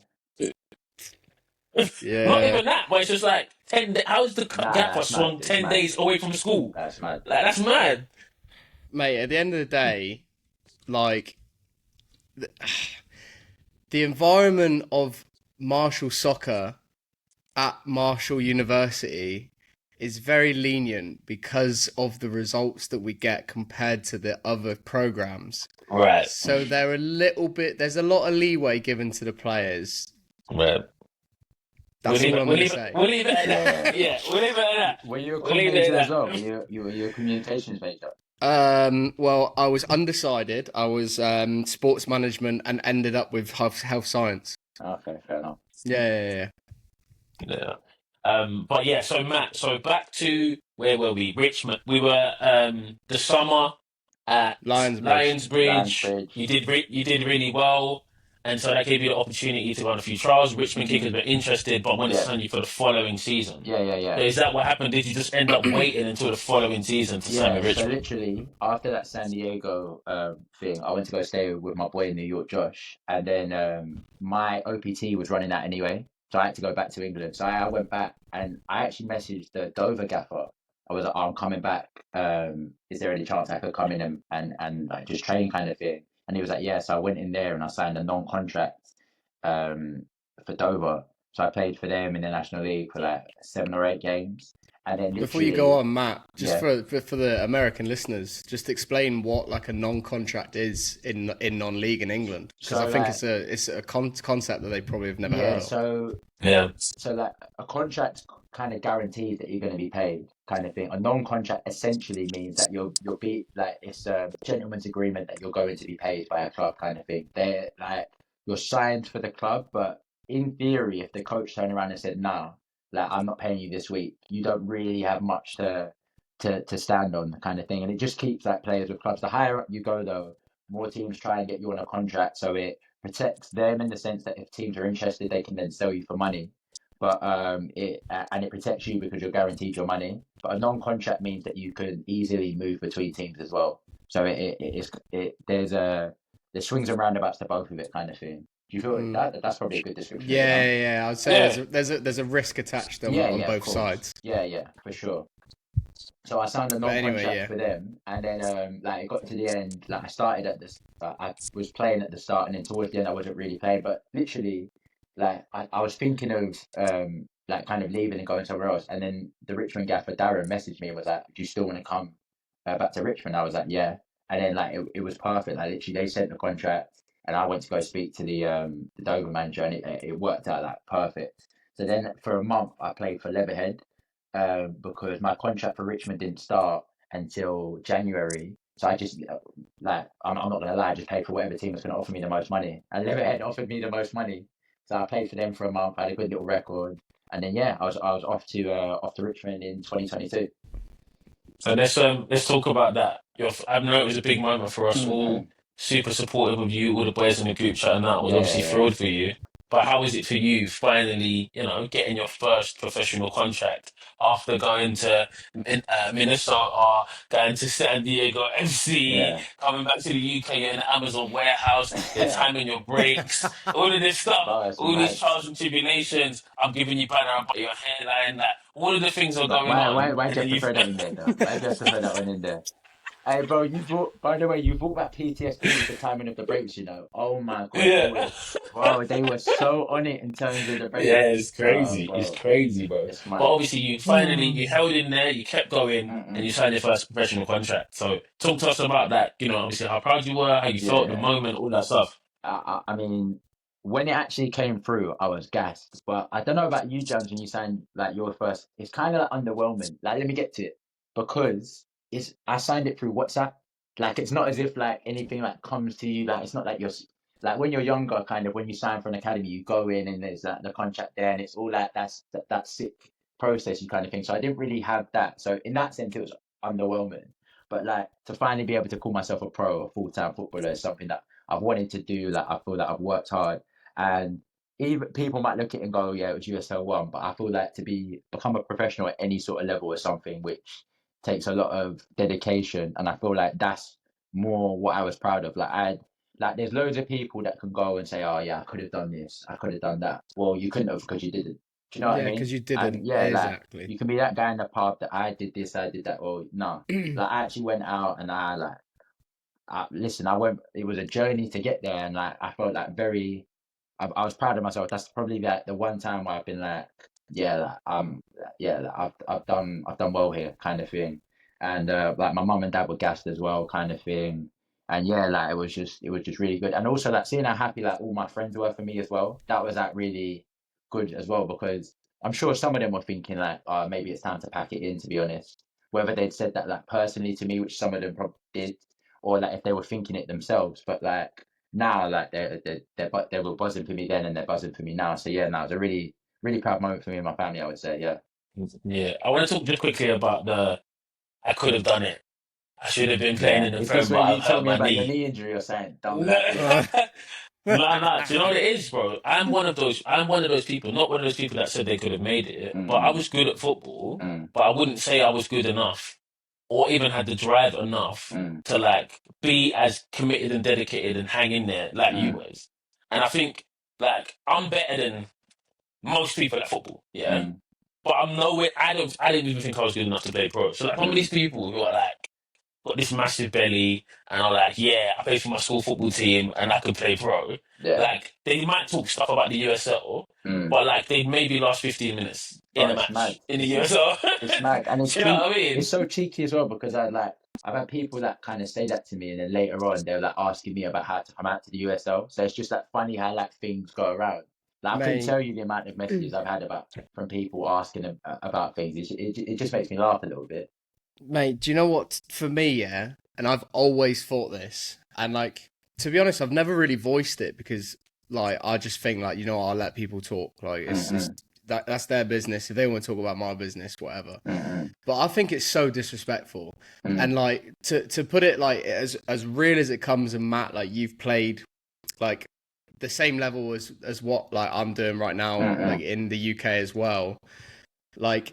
Yeah.
Not even that, but it's just like 10 days. How's the
Nah,
gap
that's
swung
mad. It's
10
mad.
days away from school?
That's mad.
Like, that's mad.
Mate, at the end of the day, like the environment of Marshall soccer at Marshall University is very lenient because of the results that we get compared to the other programs.
Right.
So there's a lot of leeway given to the players.
Right.
That's all I'm going to say.
We'll leave it at that. Yeah, we'll leave it at that.
Were you a
We'll leave it
combinator
at
as
that.
well? Were you a communications major?
Well, I was undecided. I was sports management and ended up with health science.
Okay, fair enough.
Yeah.
Yeah. But yeah, so Matt, so back to where were we? Richmond. We were the summer at
Lionsbridge.
Lionsbridge.
Lansbridge.
You did really well, and so that gave you the opportunity to run a few trials. Richmond Kickers were interested, but wanted to
Yeah,
sign you for the following season.
yeah.
So is that what happened? Did you just end up waiting until the following season to sign
Yeah,
with
so
Richmond?
literally after that San Diego thing, I went to go stay with my boy in New York, Josh, and then my OPT was running out anyway, so I had to go back to England. So I went back and I actually messaged the Dover gaffer. I was like, oh, I'm coming back. Is there any chance I could come in and like just train kind of thing? And he was like, yeah. So I went in there and I signed a non-contract um, for Dover. So I played for them in the National League for like 7 or 8 games. And then
Before you go
literally,
on, Matt, just
yeah.
for the American listeners, just explain what like a non-contract is in non-league in England, because
So
I think
like,
it's a concept that they probably have never
yeah,
heard of.
Yeah.
so like a contract kind of guarantees that you're going to be paid, kind of thing. A non-contract essentially means that you'll be like it's a gentleman's agreement that you're going to be paid by a club, kind of thing. They're like you're signed for the club, but in theory, if the coach turned around and said, "Nah, like I'm not paying you this week," you don't really have much to stand on, kind of thing. And it just keeps like players with clubs. The higher up you go, though, more teams try and get you on a contract, so it protects them in the sense that if teams are interested, they can then sell you for money. But it protects you because you're guaranteed your money. But a non-contract means that you can easily move between teams as well. So there's swings and roundabouts to both of it, kind of thing. Do you feel
Mm.
that's probably a good description of it, no?
Yeah. I'd say
Yeah.
there's a risk attached
Yeah,
on
yeah, of
both
course.
sides.
Yeah, for sure. So I signed a
But anyway,
non-contract
yeah.
for them, and then like it got to the end. Like I started at this, I was playing at the start, and then towards the end I wasn't really playing. But literally, like I was thinking of like kind of leaving and going somewhere else. And then the Richmond gaffer Darren messaged me and was like, "Do you still want to come back to Richmond?" I was like, "Yeah." And then like it was perfect. Like literally, they sent the contract, and I went to go speak to the Dover manager, and it worked out like perfect. So then for a month I played for Leatherhead because my contract for Richmond didn't start until January. So I just like I'm not gonna lie, I just paid for whatever team was gonna offer me the most money. And Leatherhead offered me the most money, so I played for them for a month. I had a good little record, and then yeah, I was off to Richmond in 2022.
So let's talk about that. I know it was a big moment for us all. Super supportive of you, all the boys in the group chat, and that was
Yeah,
obviously
yeah.
thrilled for you. But how is it for you finally, getting your first professional contract after going to Minnesota, going to San Diego FC,
Yeah.
coming back to the UK, you're in the Amazon warehouse, you're
Yeah.
timing your breaks, all of this stuff,
Bro, it's
all these
mad.
trials and tribulations. I'm giving you banner about your hairline, like all of the things are going on,
Why
and
do you
then
have to
you've
throw that in there though? Why do you have to throw that one in there? Hey, bro, by the way, you brought back PTSD with the timing of the breaks, you know. Oh my God,
yeah.
they were so on it in terms of the
Yeah,
breaks.
it's crazy. It's
Bro,
crazy, bro.
it's
But
mad.
obviously, you finally you held in there, you kept going, and you
Mm-mm.
signed your first professional contract. So talk to us about that. Obviously how proud you were, how you felt at the
Yeah.
moment, all that stuff.
I mean, when it actually came through, I was gassed. But I don't know about you, James, when you signed like your first, it's kind of like underwhelming. Like, let me get to it because I signed it through WhatsApp. Like, it's not as if like anything like comes to you. Like, it's not like like when you're younger, kind of when you sign for an academy, you go in and there's like the contract there, and it's all like that sick process, you kind of thing. So I didn't really have that. So in that sense, it was underwhelming. But like to finally be able to call myself a pro, a full-time footballer, is something that I've wanted to do. Like I feel that I've worked hard, and even people might look at it and go, "Yeah, it was USL One," but I feel like become a professional at any sort of level is something which takes a lot of dedication, and I feel like that's more what I was proud of. There's loads of people that can go and say, "Oh yeah, I could have done this, I could have done that." Well, you couldn't have because you didn't. Do you know what I
Yeah,
mean?
because you
And
didn't.
yeah, like
Exactly.
you can be that guy in the pub that I did this, I did that. Well, no, like I actually went out and listen, I went. It was a journey to get there, and like I felt like I was proud of myself. That's probably like the one time where I've been like, yeah, like, I've done well here, kind of thing. And like my mum and dad were gassed as well, kind of thing. And yeah, like it was just really good. And also like seeing how happy like all my friends were for me as well. That was like really good as well because I'm sure some of them were thinking like, oh, maybe it's time to pack it in. To be honest, whether they'd said that like personally to me, which some of them probably did, or like if they were thinking it themselves. But like now like they were buzzing for me then and they're buzzing for me now. So yeah, now it's a really really proud moment for me and my family. I would say, yeah.
Yeah, I want to talk just quickly about I could have done it. I should have been playing
Yeah,
in the
is this
Prem,
where
but
you
I've
told
hurt
me
my
about your
knee.
knee injury or something? Dumb
No,
that, yeah.
do you know what it is, bro? I'm one of those. I'm one of those people. Not one of those people that said they could have made it, but I
Mm,
was good at football.
mm,
But I wouldn't say I was good enough, or even had the drive enough
mm,
to like be as committed and dedicated and hang in there like you
mm,
was. And I think like I'm better than most people at football. Yeah.
mm,
But I'm nowhere. I didn't even think I was good enough to play pro. So like, some of
mm.
these people who are like got this massive belly and are like, yeah, I play for my school football team and I could play pro.
Yeah.
Like they might talk stuff about the USL,
Mm.
but like they maybe last 15 minutes in
Oh,
a
it's mad.
match in the USL.
It's mad, and it's
Do you know
cheap.
what I mean?
It's so cheeky as well because I've had people that kind of say that to me, and then later on they're like asking me about how to come out to the USL. So it's just like funny how like things go around. Like I couldn't
Mate,
tell you the amount of messages I've had from people asking about things. It just makes me laugh a little bit.
mate, do you know what? For me, yeah, and I've always thought this, and like to be honest, I've never really voiced it because like I just think like I'll let people talk. Like it's that's their business. If they want to talk about my business, whatever.
Mm-mm.
But I think it's so disrespectful,
Mm.
and like to put it like as real as it comes. And Matt, like you've played like the same level as what like I'm doing right now, like in the UK as well. Like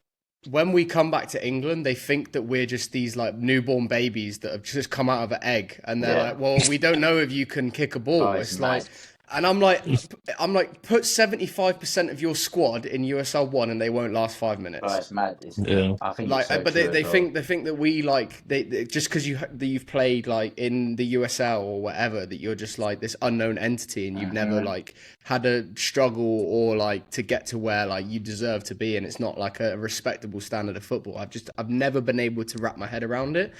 when we come back to England, they think that we're just these like newborn babies that have just come out of an egg, and they're like, "Well, we don't know if you can kick a ball."
Oh,
it's
it's
like,
mad.
and I'm like, put 75% of your squad in USL One, and they won't last 5 minutes.
Oh, it's mad.
Yeah.
I think
Like,
it's so
but
true
they
as well.
think that we like they just because you've played like in the USL or whatever, that you're just like this unknown entity and you've never like had a struggle or like to get to where like you deserve to be, and it's not like a respectable standard of football. I've never been able to wrap my head around it.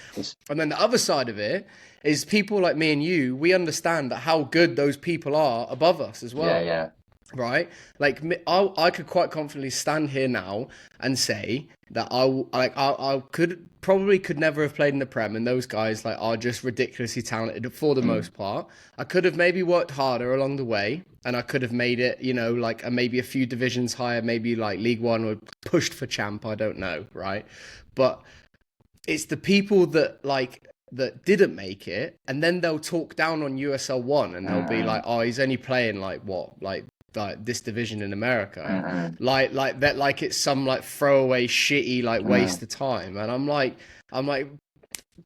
And then the other side of it is people like me and you, we understand that how good those people are above us as well.
Yeah.
Right, like I could quite confidently stand here now and say that I could never have played in the Prem, and those guys like are just ridiculously talented for the most part. I could have maybe worked harder along the way, and I could have made it, like maybe a few divisions higher, maybe like League One or pushed for champ. I don't know, right? But it's the people that didn't make it, and then they'll talk down on USL One, and they'll be like, "Oh, he's only playing like what, like this division in America, like that, like it's some like throwaway shitty like waste of time." And I'm like,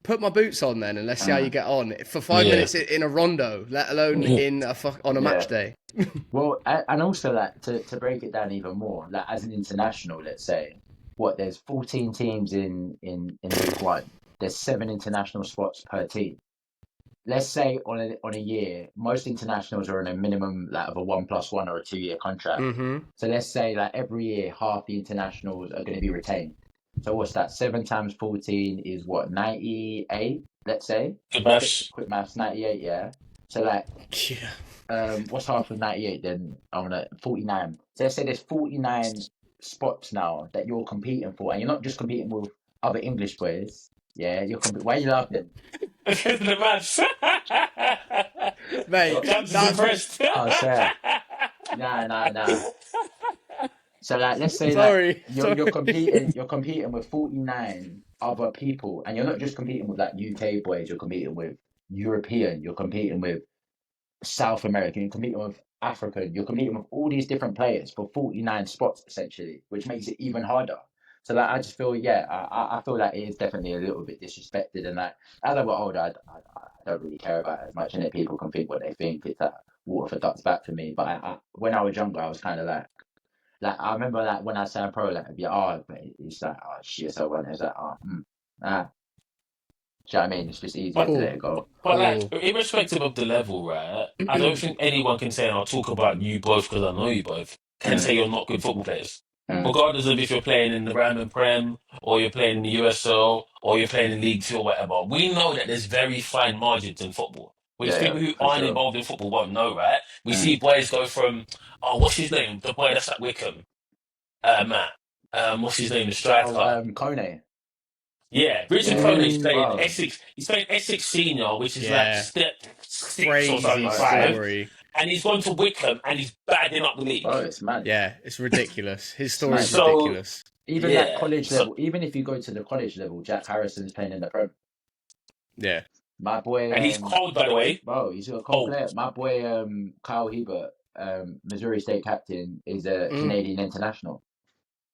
put my boots on then, and let's see how you get on for 5 minutes in a rondo, let alone on a match day.
Well, and also like to break it down even more, like as an international, let's say, there's 14 teams in League One. There's 7 international spots per team. Let's say on a year, most internationals are on a minimum like of a 1+1 or a 2-year contract. So let's say like every year, half the internationals are going to be retained. So what's that? 7 times 14 is what, 98? Let's say. Quick maths, 98. Yeah. So like, what's half of 98 then? 49. So let's say there's 49 spots now that you're competing for, and you're not just competing with other English players. Yeah, why are you laughing?
The maths.
Mate,
That's impressed.
Oh, sorry. Nah. So like, let's say
Sorry.
you're competing with 49 other people, and you're not just competing with like UK boys. You're competing with European. You're competing with South American. You're competing with African. You're competing with all these different players for 49 spots essentially, which makes it even harder. So like, I just feel, I feel like it is definitely a little bit disrespected, and like as I got older, I don't really care about it as much, and if people can think what they think, it's like water for ducks back for me. But when I was younger, I was kind of like I remember like when I signed pro, like but it's like shit, so when it's like do you know what I mean? It's just easier to let it go.
But like, irrespective of the level, right? I don't think anyone can say, and I'll talk about you both because I know you both, can say you're not good football players. Regardless of if you're playing in the Random Prem, or you're playing in the USL, or you're playing in League Two or whatever, we know that there's very fine margins in football. Which people who aren't involved in football won't know, right? We see boys go from, what's his name? The boy that's at Wickham, Matt. What's his name? The striker.
Kone.
Yeah, Richard Cone's playing Essex. He's playing Essex Senior, which is like 6 or something,
crazy
5.
story.
And he's gone to Wickham and he's bagging up the league.
Oh, it's mad.
Yeah, it's ridiculous. His
It's
story
mad.
is
So,
ridiculous.
Even that
yeah.
college
So,
level, even if you go to the college level, Jack Harrison's playing in the Prem.
Yeah.
My boy,
and he's cold, by the way.
bro, he's a cold
Cold.
player. My boy, Kyle Hebert, Missouri State captain, is a Canadian international.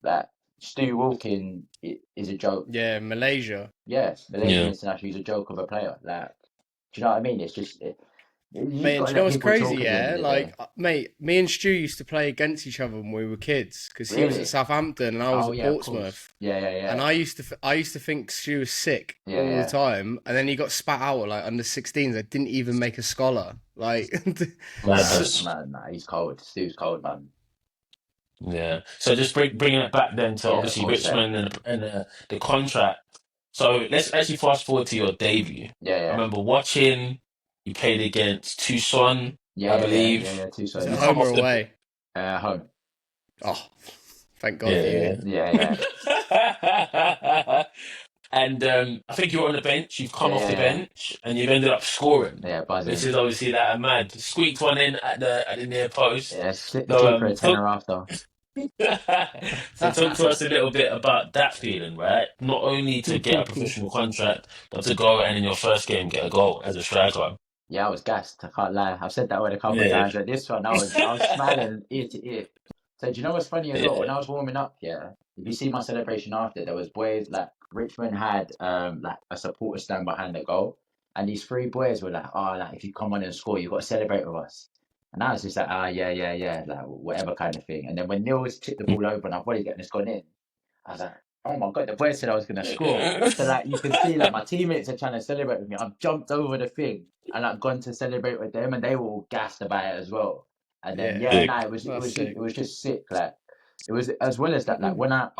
That Stu Wilkin is a joke.
Yeah, Malaysia.
Yes, Malaysian
Yeah.
international. He's a joke of a player. Like, do you know what I mean? It's just you
Mate,
got
do
to
you know
let
what's
people talk
crazy?
at the end
Yeah,
of the day.
like, mate, me and Stu used to play against each other when we were kids because he was
Really?
at Southampton and I was
Oh
at
yeah, of course.
Portsmouth.
Yeah.
And I used to think Stu was sick
Yeah,
all
yeah.
the time, and then he got spat out at, like, under 16s. I didn't even make a scholar. Like,
Madness.
Nah, he's cold. Stu's cold, man.
Yeah. So just bringing it back then to
Yeah,
obviously
of course,
Richmond and the contract. So let's actually fast forward to your debut. I
Yeah.
remember watching you played against Tucson,
Yeah,
I believe.
yeah.
is
Tucson.
it
You
home
come
or
off the
away?
Home.
Oh, thank God for you.
Yeah.
And I think you were on the bench. You've come off the
Yeah.
bench and you've ended up scoring.
Yeah,
This
buzzing.
is obviously that mad. Squeaked one in at the near post.
Yeah, split the
So,
keeper a tenner after.
so talk to us a little bit about that feeling, right? Not only to get a professional contract, but to go and in your first game get a goal as a striker.
Yeah, I was gassed. I can't lie. I've said that word a couple of
Yeah.
times. But this one, I was smiling ear to ear. So do you know what's funny as well? When I was warming up, yeah, if you see my celebration after, there was boys like Richmond had like a supporter stand behind the goal, and these three boys were like, "Oh, like if you come on and score, you got to celebrate with us." And I was just like, yeah, like whatever kind of thing. And then when Nils tipped the ball over and I volleyed it and it's gone in, I was like, oh my God, the boy said I was gonna score. So like you can see like my teammates are trying to celebrate with me. I've jumped over the thing and I've gone to celebrate with them, and they were all gassed about it as well. And then it was just sick. Like it was as well as that. Like when I'd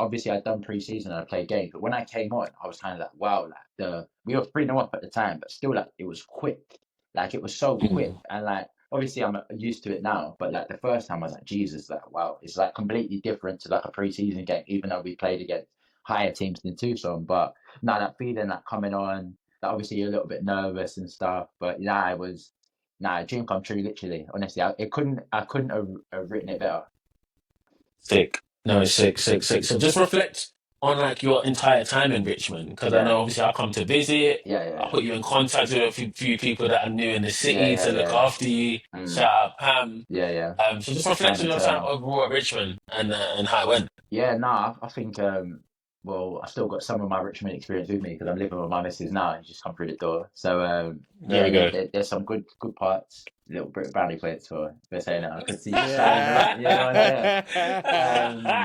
done pre-season and I played games, but when I came on, I was kind of like, wow, like we were 3-0 up at the time, but still like it was quick. Like it was so quick, and like obviously I'm used to it now, but like the first time I was like, Jesus, like wow, it's like completely different to like a pre-season game, even though we played against higher teams than Tucson. But now that feeling like coming on, like obviously you're a little bit nervous and stuff, but yeah, it was a dream come true, literally. Honestly, I couldn't have written it better.
Sick. No, sick. So just reflect on like your entire time in Richmond, because I know obviously I come to visit. I put you in contact with a few people that are new in the city to look after you. Shout out Pam.
Yeah.
So just reflect on your time overall at Richmond and how it went.
Yeah, I think well, I've still got some of my Richmond experience with me because I'm living with my missus now and she's come through the door. So there's some good parts. Little Brit brownie plates for saying that. I can see you shining, you know what I'm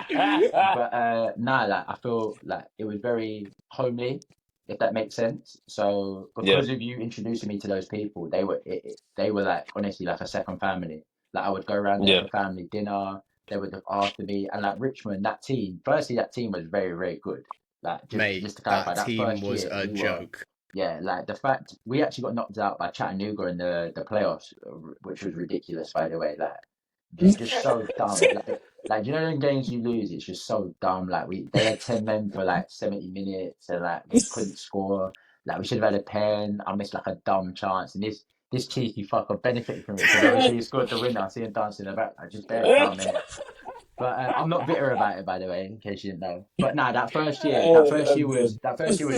saying? But like I feel like it was very homely, if that makes sense. So because of you introducing me to those people, they were like honestly like a second family. Like I would go around there for family dinner. They would look after me, and like Richmond, that team was very, very good. Like just to clarify, that
team
first
was
year,
a joke.
Yeah, like the fact we actually got knocked out by Chattanooga in the playoffs, which was ridiculous, by the way. Like just so dumb. Like you know, in games you lose, it's just so dumb. Like they had 10 men for like 70 minutes, and like we couldn't score. Like we should have had a pen. I missed like a dumb chance, and this cheeky fucker benefited from it because obviously he scored the winner. I see him dancing in the back. I just barely calm it. But I'm not bitter about it, by the way, in case you didn't know. But nah, that first year was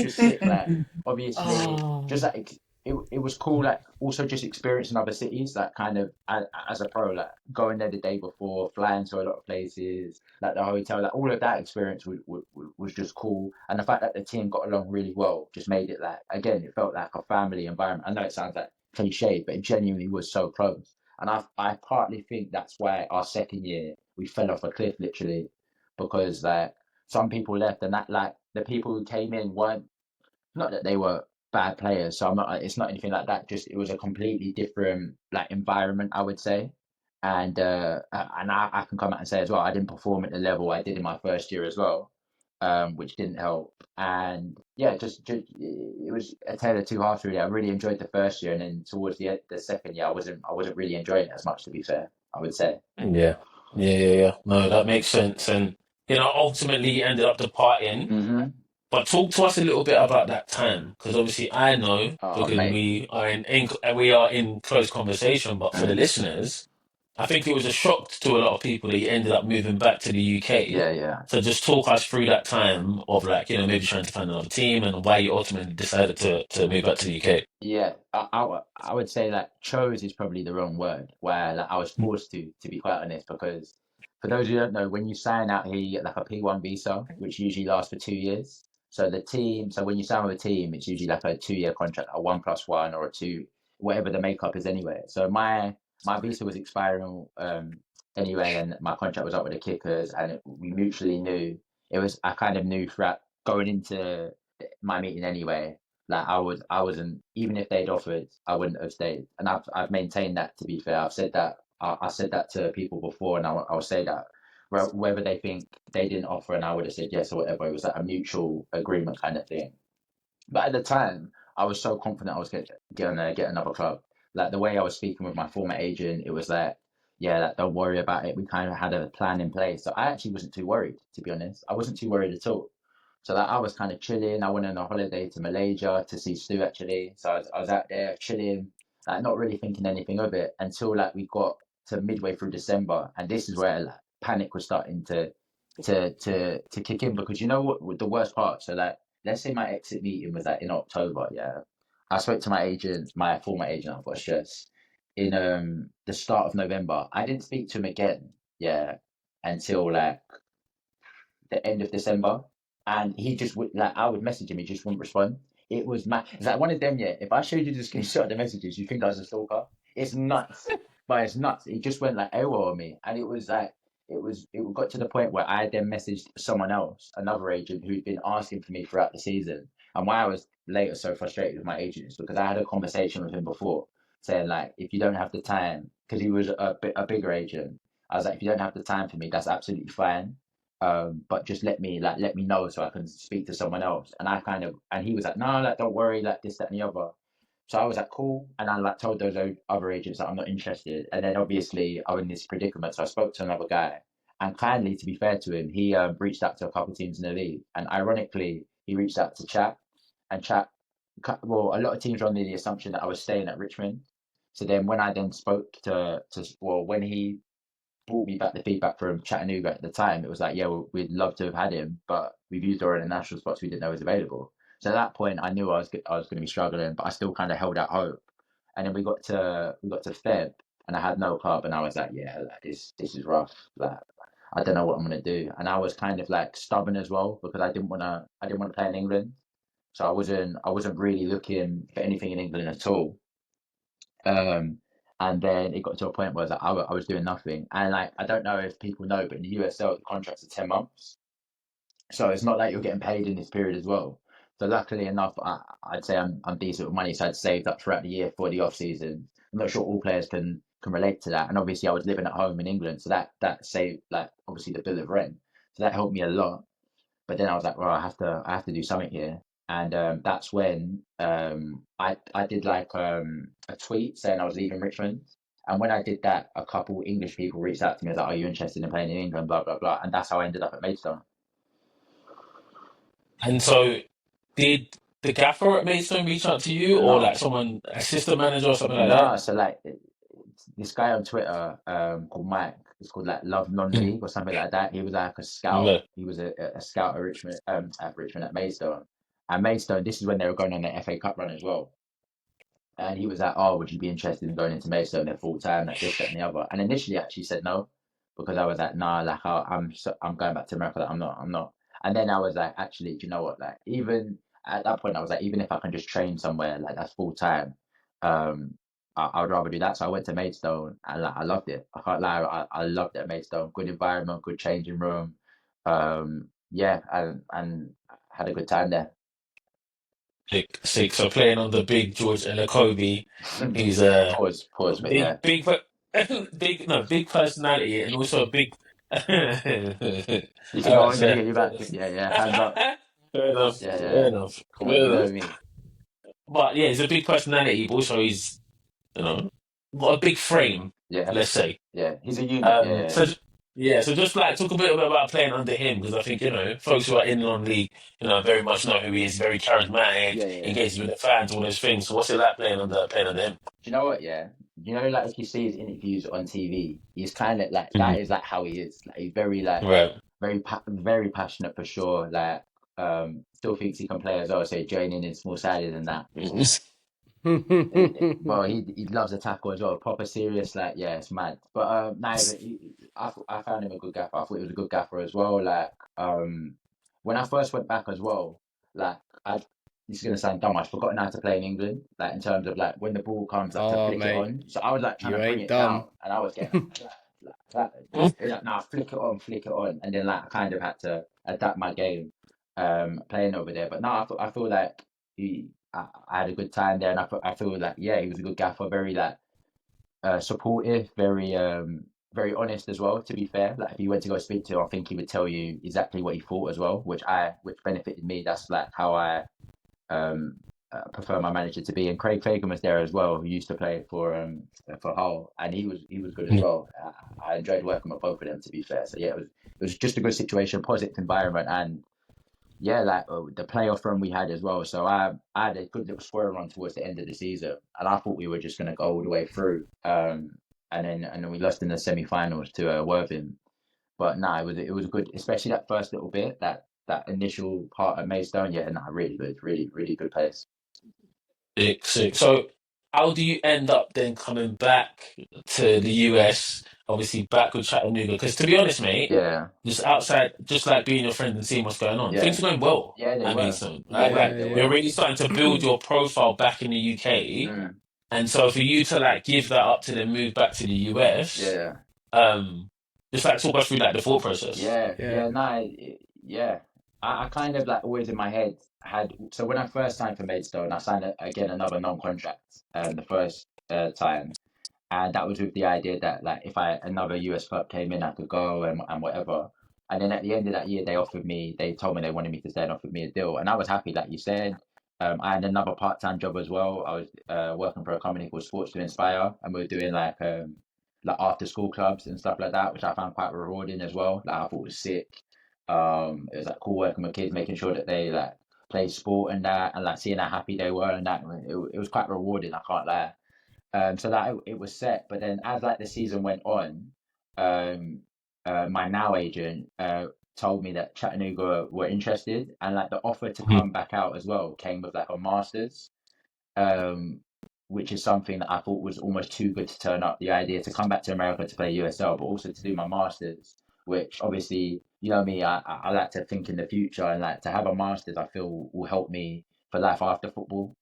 just sick. Like obviously, just like it was cool. Like also just experiencing other cities, like kind of as a pro, like going there the day before, flying to a lot of places, like the hotel, like all of that experience was just cool. And the fact that the team got along really well just made it like again, it felt like a family environment. I know it sounds like cliche, but it genuinely was so close. And I partly think that's why our second year we fell off a cliff literally, because like some people left and that like the people who came in weren't, not that they were bad players, so it's not anything like that, just it was a completely different like environment, I would say. And I can come out and say as well, I didn't perform at the level I did in my first year as well, which didn't help. And yeah, just it was a tale of two halves really. I really enjoyed the first year, and then towards the second year, I wasn't really enjoying it as much, to be fair, I would say.
Yeah. No, that makes sense. And ultimately you ended up departing. But talk to us a little bit about that time, because obviously I know
Oh,
because
mate.
we are in close conversation. But for the listeners, I think it was a shock to a lot of people that you ended up moving back to the UK.
Yeah, yeah.
So just talk us through that time of like, maybe trying to find another team and why you ultimately decided to move back to the UK.
Yeah, I would say that chose is probably the wrong word. Where like I was forced to be quite honest, because for those who don't know, when you sign out here, you get like a P1 visa, which usually lasts for 2 years. So when you sign with a team, it's usually like a 2 year contract, a 1+1 or a two, whatever the makeup is anyway. So my visa was expiring anyway, and my contract was up with the Kickers, and we mutually knew it was. I kind of knew throughout going into my meeting anyway, like I wasn't, even if they'd offered, I wouldn't have stayed. And I've maintained that. To be fair, I've said that. I said that to people before, and I'll say that. Whether they think they didn't offer and I would have said yes or whatever, it was like a mutual agreement kind of thing. But at the time, I was so confident I was gonna get another club. Like the way I was speaking with my former agent, it was like, yeah, like, don't worry about it. We kind of had a plan in place. So I actually wasn't too worried, to be honest. I wasn't too worried at all. So like I was kind of chilling. I went on a holiday to Malaysia to see Stu actually. So I was out there chilling, like not really thinking anything of it until like we got to midway through December, and this is where like panic was starting to kick in, because you know what the worst part. So like let's say my exit meeting was like in October, yeah. I spoke to my agent, my former agent, I've got to stress, in the start of November. I didn't speak to him again, yeah, until like the end of December, and he just would like I would message him, he just wouldn't respond. It was mad. It's like one of them, yeah. If I showed you the screenshot of the messages, you think I was a stalker. It's nuts, but it's nuts. He just went like AWOL on me, and it was like it got to the point where I then messaged someone else, another agent who'd been asking for me throughout the season. And why I was later so frustrated with my agent is because I had a conversation with him before, saying like, if you don't have the time, because he was a bigger agent, I was like, if you don't have the time for me, that's absolutely fine. But just let me know so I can speak to someone else. And and he was like, no, like don't worry, like this, that, and the other. So I was like, cool. And I like told those other agents that I'm not interested. And then obviously I'm in this predicament. So I spoke to another guy. And kindly, to be fair to him, he reached out to a couple teams in the league. And ironically, he reached out to Chat. And Chat, well, a lot of teams were under the assumption that I was staying at Richmond. So then when I then spoke well, when he brought me back the feedback from Chattanooga at the time, it was like, yeah, well, we'd love to have had him, but we've used our international spots we didn't know was available. So at that point, I knew I was going to be struggling, but I still kind of held out hope. And then we got to Feb, and I had no club, and I was like, yeah, like, this is rough. Like I don't know what I'm gonna do. And I was kind of like stubborn as well, because I didn't want to play in England, so I wasn't really looking for anything in England at all. Um, and then it got to a point where I was doing nothing. And like, I don't know if people know, but in the USL, the contracts are 10 months. So it's not like you're getting paid in this period as well. So luckily enough, I'd say I'm decent with money. So I'd saved up throughout the year for the off season. I'm not sure all players can relate to that. And obviously I was living at home in England. So that saved like obviously the bill of rent. So that helped me a lot. But then I was like, well, I have to do something here. And that's when I did like a tweet saying I was leaving Richmond. And when I did that, a couple English people reached out to me, was like, "Are you interested in playing in England?" Blah blah blah. And that's how I ended up at Maidstone.
And so, did the gaffer at Maidstone reach out to you, or
No,
like someone, assistant manager or something like that?
no. So like this guy on Twitter called Mike. It's called like Love Non
Mm.
League or something like that. He was like a scout.
Okay.
He was a scout at Richmond at Maidstone. And Maidstone, this is when they were going on the FA Cup run as well. And he was like, "Oh, would you be interested in going into Maidstone at full time, like this, that, and the other?" And initially, I actually said no, because I was like, "Nah, like I'm going back to America. Like, I'm not." And then I was like, "Actually, do you know what? Like, even at that point, I was like, even if I can just train somewhere, like that's full time, um, I would rather do that." So I went to Maidstone, and like I loved it. I can't lie, I loved it at Maidstone. Good environment, good changing room, yeah, and had a good time there.
Sick. So playing on the big George Kobe, he's
Pause, but yeah.
big, big personality and also a big.
You think, oh,
Alright,
I'm gonna
fair,
get you
fair
back?
enough.
Yeah, yeah, hands up.
Fair enough,
Yeah,
fair
yeah.
enough,
Come on,
fair
you know
enough.
me.
But yeah, he's a big personality, but also he's got a big frame,
Yeah,
let's say.
yeah. He's a unit. Yeah,
So
yeah.
Yeah, so just like talk a bit about playing under him because I think folks who are in non-league, very much know who he is. Very charismatic,
Yeah, yeah.
engages with the fans, all those things. So what's it like playing under him?
Do you know what? Yeah, like if you see his interviews on TV, he's kind of like that
Mhm.
is like how he is. Like he's
Right.
very passionate for sure. Like still thinks he can play as well. So joining in small sided and that. Well, he loves a tackle as well. Proper serious, like yeah, it's mad. But I found him a good gaffer. I thought he was a good gaffer as well. Like when I first went back as well, like I this is gonna sound dumb. I'd forgotten how to play in England. Like in terms of like when the ball comes, like to
Oh,
flick it
mate,
on. So I was like trying
you
to bring
ain't
it down,
dumb.
and I was getting like that. It was like nah, flick it on, and then like I kind of had to adapt my game, playing over there. But now I feel like he. I had a good time there, and I feel like yeah, he was a good gaffer, very like supportive, very honest as well. To be fair, like if you went to go speak to him, I think he would tell you exactly what he thought as well, which benefited me. That's like how I um prefer my manager to be. And Craig Fagan was there as well, who used to play for Hull, and he was good as well. I enjoyed working with both of them. To be fair, so yeah, it was just a good situation, positive environment, and yeah, like the playoff run we had as well. So I had a good little square run towards the end of the season, and I thought we were just gonna go all the way through. And then we lost in the semi-finals to Worthing. But no, it was good, especially that first little bit, that initial part at Maidstone. Yeah, no, really good, really really good pace.
Sick, sick. So, how do you end up then coming back to the US? Obviously, back with Chattanooga. Because to be honest, mate,
Yeah,
just outside, just like being your friend and seeing what's going on,
yeah,
things are going well
yeah. They
at
were,
Maidstone, right?
yeah,
Like
they
Yeah,
you're
were.
really starting to build
yeah.
your profile back in the UK,
Mm,
and so for you to like give that up to then move back to the US,
yeah.
um, just like talk us through like the thought process.
Yeah,
Yeah.
yeah, no, yeah. I kind of like always in my head had so when I first signed for Maidstone, I signed again another non-contract the first time, and that was with the idea that like if I another US club came in, I could go and whatever. And then at the end of that year, they told me they wanted me to stay and offered me a deal, and I was happy, like you said. I had another part-time job as well. I was working for a company called Sports to Inspire, and we were doing like after school clubs and stuff like that, which I found quite rewarding as well. Like I thought was sick. It was like cool working with kids, making sure that they like play sport and that, and like seeing how happy they were and that. It was quite rewarding. I can't lie. So that it was set, but then as like the season went on, um, my now agent told me that Chattanooga were interested, and like the offer to
Mhm.
come back out as well came with like a masters, um, which is something that I thought was almost too good to turn up. The idea to come back to America to play USL, but also to do my masters, which obviously you know me, I like to think in the future, and like to have a masters, I feel will help me for life after football.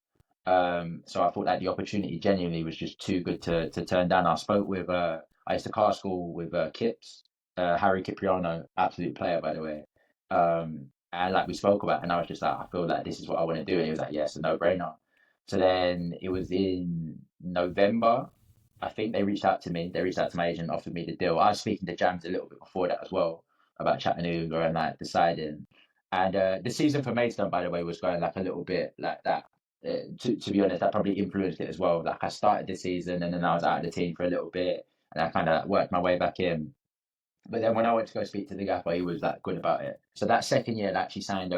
So I thought that the opportunity genuinely was just too good to turn down. I used to car school with Kips, Harry Kipriano, absolute player by the way. And like we spoke about, and I was just like, I feel like this is what I want to do, and he was like, yes, a no brainer. So then it was in November. I think they reached out to me. They reached out to my agent, offered me the deal. I was speaking to Jams a little bit before that as well about Chattanooga and like deciding. And the season for Maidstone, by the way, was going like a little bit like that to be honest, that probably influenced it as well. Like I started the season and then I was out of the team for a little bit and I kind of worked my way back in. But then when I went to go speak to the gaffer, he was like good about it. So that second year, I'd signed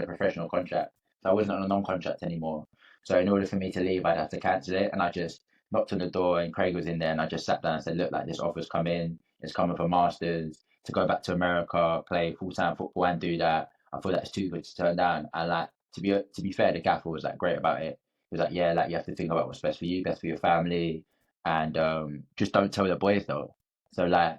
a professional contract. So I wasn't on a non-contract anymore. So in order for me to leave, I'd have to cancel it. And I just knocked on the door and Craig was in there and I just sat down and said, look, like this offer's come in. It's coming for Masters to go back to America, play full-time football and do that. I thought that's too good to turn down. And like to be fair, the gaffer was like great about it. He was like, yeah, like you have to think about what's best for you, best for your family, and just don't tell the boys though. So like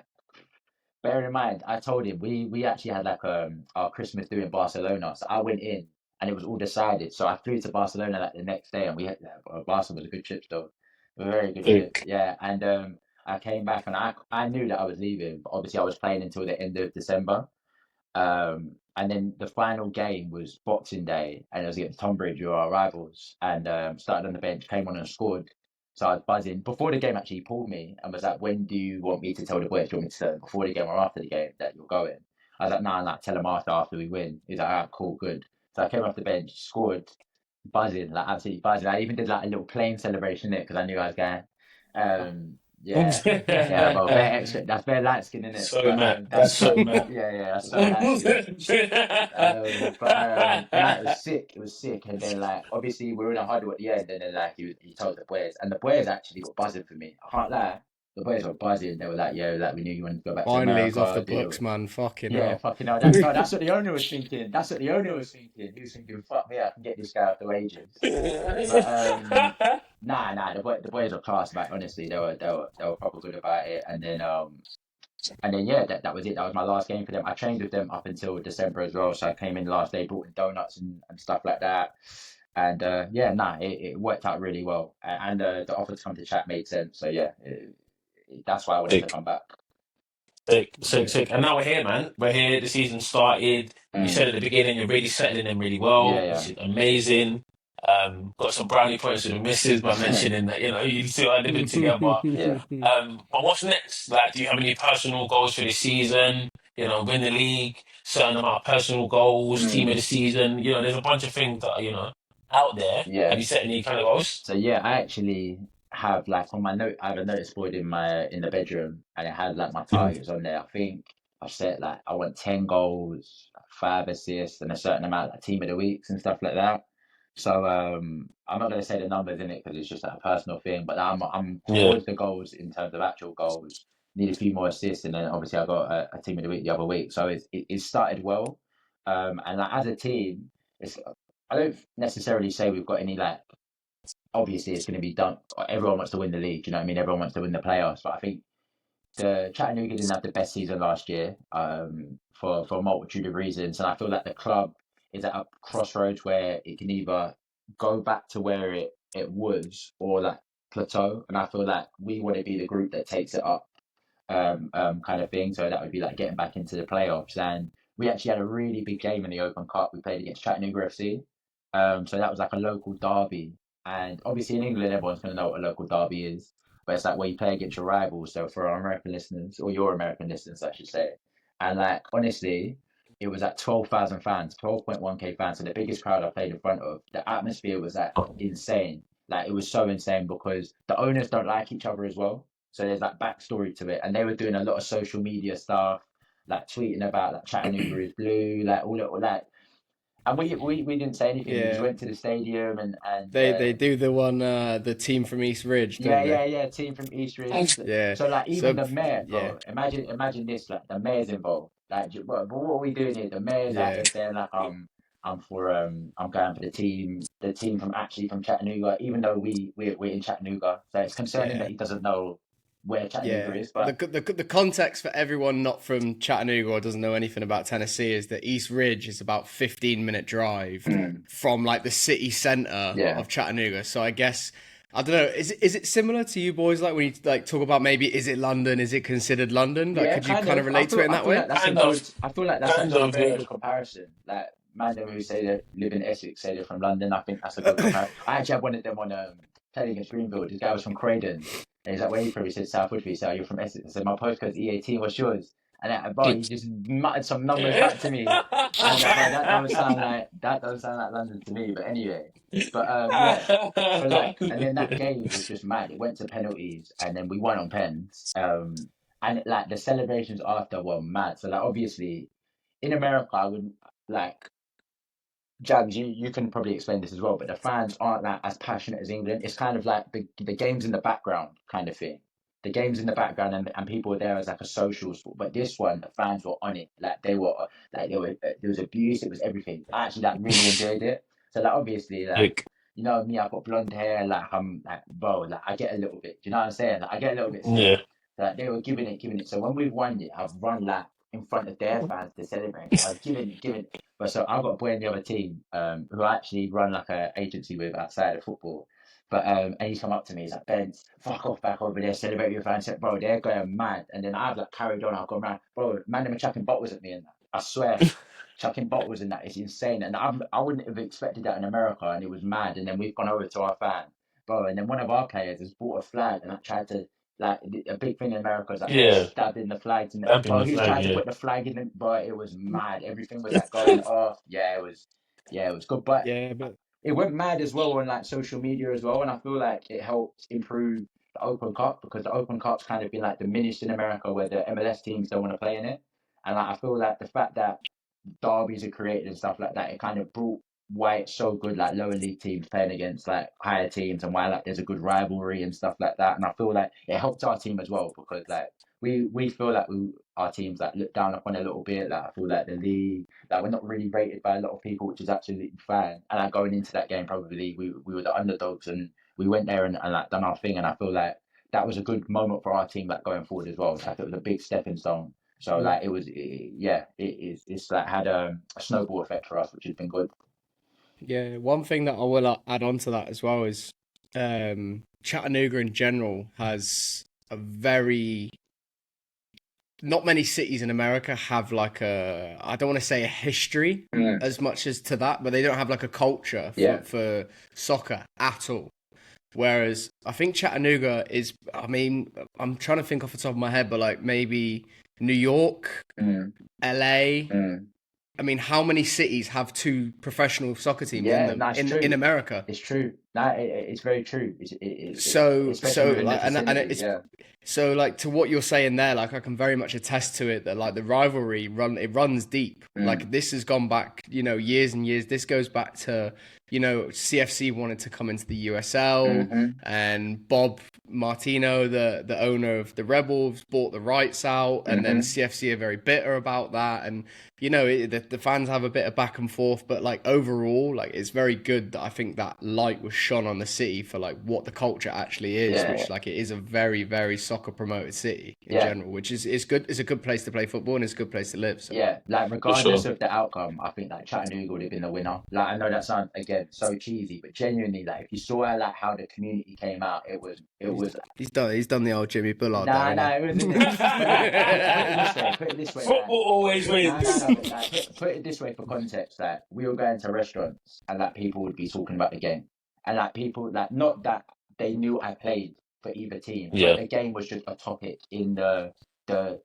bear in mind, I told him we actually had like our Christmas do in Barcelona. So I went in and it was all decided. So I flew to Barcelona like the next day and we had Barcelona was a good trip still. A very good trip.
Sick.
Yeah. And I came back and I knew that I was leaving, but obviously I was playing until the end of December. And then the final game was Boxing Day, and it was against Tonbridge, who are our rivals. And started on the bench, came on and scored. So I was buzzing. Before the game, actually, he pulled me and was like, "When do you want me to tell the boys? Do you want me to tell them before the game or after the game that you're going?" I was like, "Nah, nah, tell them after we win." He's like, "All right, cool, good." So I came off the bench, scored, buzzing, like absolutely buzzing. I even did like a little plane celebration there because I knew I was going. Yeah, yeah, but very extra. That's very light skin, isn't it?
So
But
Matt, that's
that's
so Matt.
yeah, that's so light skin. Nah, it was sick. It was sick. And then like obviously we were in a huddle at the end, and then like he told the boys, and the boys actually were buzzing for me. I can't lie. The boys were buzzing. They were like, "Yo, like we knew you wanted to go back to
Finally, he's off the
America."
books, man. Fucking
Yeah,
hell.
fucking hell. That's what the owner was thinking. That's what the owner was thinking. He was thinking, "Fuck me, I can get this guy off the wages." But nah, the boys were class, mate. Honestly, they were proper good about it. And then yeah, that was it. That was my last game for them. I trained with them up until December as well. So I came in last day, brought in donuts and stuff like that. And yeah, nah, it worked out really well. And the offer to come to chat made sense. So yeah, that's why I wanted to
Sick,
come back.
sick. And now we're here, man. We're here. The season started. You said
Mm.
at the beginning you're really settling in really well,
Yeah,
which is amazing. Got some brownie points with the missus by
yeah,
mentioning that you two are living together.
yeah.
But what's next? Like, do you have any personal goals for this season? Win the league, certain amount of personal goals, team of
Mm.
the season. There's a bunch of things that are, out there. Have
Yeah.
you set any kind of goals?
So yeah, I actually have like on my note. I have a notice board in the bedroom, and it had like my
Mm.
targets on there. I think I've set like I want 10 goals, 5 assists, and a certain amount like team of the weeks and stuff like that. So I'm not gonna say the numbers in it because it's just like a personal thing. But I'm
Yeah,
towards the goals in terms of actual goals. Need a few more assists, and then obviously I got a team of the week the other week. So it started well. And like as a team, it's I don't necessarily say we've got any like obviously it's going to be done. Everyone wants to win the league. You know what I mean? Everyone wants to win the playoffs. But I think the Chattanooga didn't have the best season last year for a multitude of reasons. And I feel like the club is at a crossroads where it can either go back to where it was or like plateau. And I feel like we want to be the group that takes it up kind of thing. So that would be like getting back into the playoffs. And we actually had a really big game in the Open Cup. We played against Chattanooga FC. So that was like a local derby. And obviously in England, everyone's going to know what a local derby is. But it's like where you play against your rivals. So for our American listeners, or your American listeners, I should say. And like, honestly, it was at 12,000 fans, 12.1K fans. So the biggest crowd I played in front of. The atmosphere was like insane. Like it was so insane because the owners don't like each other as well. So there's that backstory to it, and they were doing a lot of social media stuff, like tweeting about like Chattanooga is blue, like all that. And we didn't say anything. We just
Yeah.
went to the stadium and
They do the one, the team from East Ridge, don't they?
yeah. Team from East Ridge.
Yeah.
So like even
So,
the mayor,
yeah.
bro. Imagine this, like the mayor's involved. Like, what are we doing here? The mayor's out
Yeah.
there saying like I'm going for the team from actually from Chattanooga, even though we're in Chattanooga. So it's concerning
Yeah.
that he doesn't know where Chattanooga
Yeah.
is, but
The context for everyone not from Chattanooga or doesn't know anything about Tennessee is that East Ridge is about 15-minute drive from like the city center
yeah.
of Chattanooga. So I guess I don't know. Is it similar to you boys? Like when you like talk about maybe is it London? Is it considered London? Like
Yeah,
could you kind of relate to it in that way?
I feel like that's
kind
actually a
of,
very
yeah.
good comparison. Like man them who say they live in Essex say they're from London. I think that's a good comparison. I actually had one of them on playing against Greenville. This guy was from Croydon. And he's like, where are you from? He said South Woodford. He said, oh, you're from Essex. I said, my postcode's E18, what's yours? And bro, he just muttered some numbers back to me. And I was like, bro, that doesn't sound like London to me. But anyway. But yeah. So like, and then that game was just mad. It went to penalties, and then we won on pens. And like the celebrations after were mad. So like, obviously, in America, I wouldn't like. Jags, you can probably explain this as well, but the fans aren't like as passionate as England. It's kind of like the games in the background kind of thing. The games in the background and people were there as like a social sport. But this one, the fans were on it. There was abuse. It was everything. I actually like really enjoyed it. So like obviously like
Like,
you know me, I've got blonde hair. Like I'm like bro, like I get a little bit. Do you know what I'm saying? Like I get a little bit
yeah.
sick. Like they were giving it. So when we've won it, I've run like in front of their fans to celebrate. I've given. But so I've got a boy in the other team who I actually run like a agency with outside of football. But and he's come up to me, he's like, Ben, fuck off back over there, celebrate your fans. I said, bro, they're going mad. And then I've like carried on, I've gone mad. Bro, man, them are chucking bottles at me and that. I swear, chucking bottles and that is insane. And I wouldn't have expected that in America, and it was mad. And then we've gone over to our fan, bro, and then one of our players has brought a flag and I tried to like a big thing in America is like
Yeah.
stabbing the flags and
Up in
bro,
the
he was
flag,
trying to
yeah.
put the flag in it, but it was mad. Everything was like going off. Yeah, it was good. But
Yeah, but
it went mad as well on like social media as well, and I feel like it helped improve. the Open Cup, because the Open Cup's kind of been like diminished in America, where the MLS teams don't want to play in it. And like, I feel like the fact that derbies are created and stuff like that, it kind of brought why it's so good, like lower league teams playing against like higher teams, and why like there's a good rivalry and stuff like that. And I feel like it helped our team as well, because like we feel like our teams like look down upon a little bit. Like I feel like the league, like we're not really rated by a lot of people, which is absolutely fine. And like going into that game, probably we were the underdogs, and we went there and like done our thing. And I feel like that was a good moment for our team, like going forward as well. Like it was a big stepping stone. So like it's like had a snowball effect for us, which has been good.
Yeah, one thing that I will add on to that as well is Chattanooga in general has a very not many cities in America have like a, I don't want to say a history as much as to that, but they don't have like a culture for soccer at all. Whereas I think Chattanooga is, I mean, I'm trying to think off the top of my head, but like maybe New York, LA. I mean, how many cities have two professional soccer teams in them in America?
It's true. It's very true.
So like, and it's so like to what you're saying there, like I can very much attest to it that like the rivalry runs deep. Like this has gone back, years and years. This goes back to, CFC wanted to come into the USL, and Bob Martino, the owner of the Red Wolves, bought the rights out, and then CFC are very bitter about that, and the fans have a bit of back and forth, but like overall, like it's very good that I think that light was shone on the city for like what the culture actually is, which like it is a very, very soccer promoted city in general, which is good. It's a good place to play football, and it's a good place to live. So.
Yeah, like regardless of the outcome, I think like Chattanooga would have been the winner. Like I know that sounds again so cheesy, but genuinely, like if you saw like how the community came out, it was.
He's done the old Jimmy Bullard.
It wasn't. Put it this way.
Football always wins.
Put it this way for context. Like we were going to restaurants, and like people would be talking about the game, and like people like not that they knew I played for either team, but the game was just a topic in the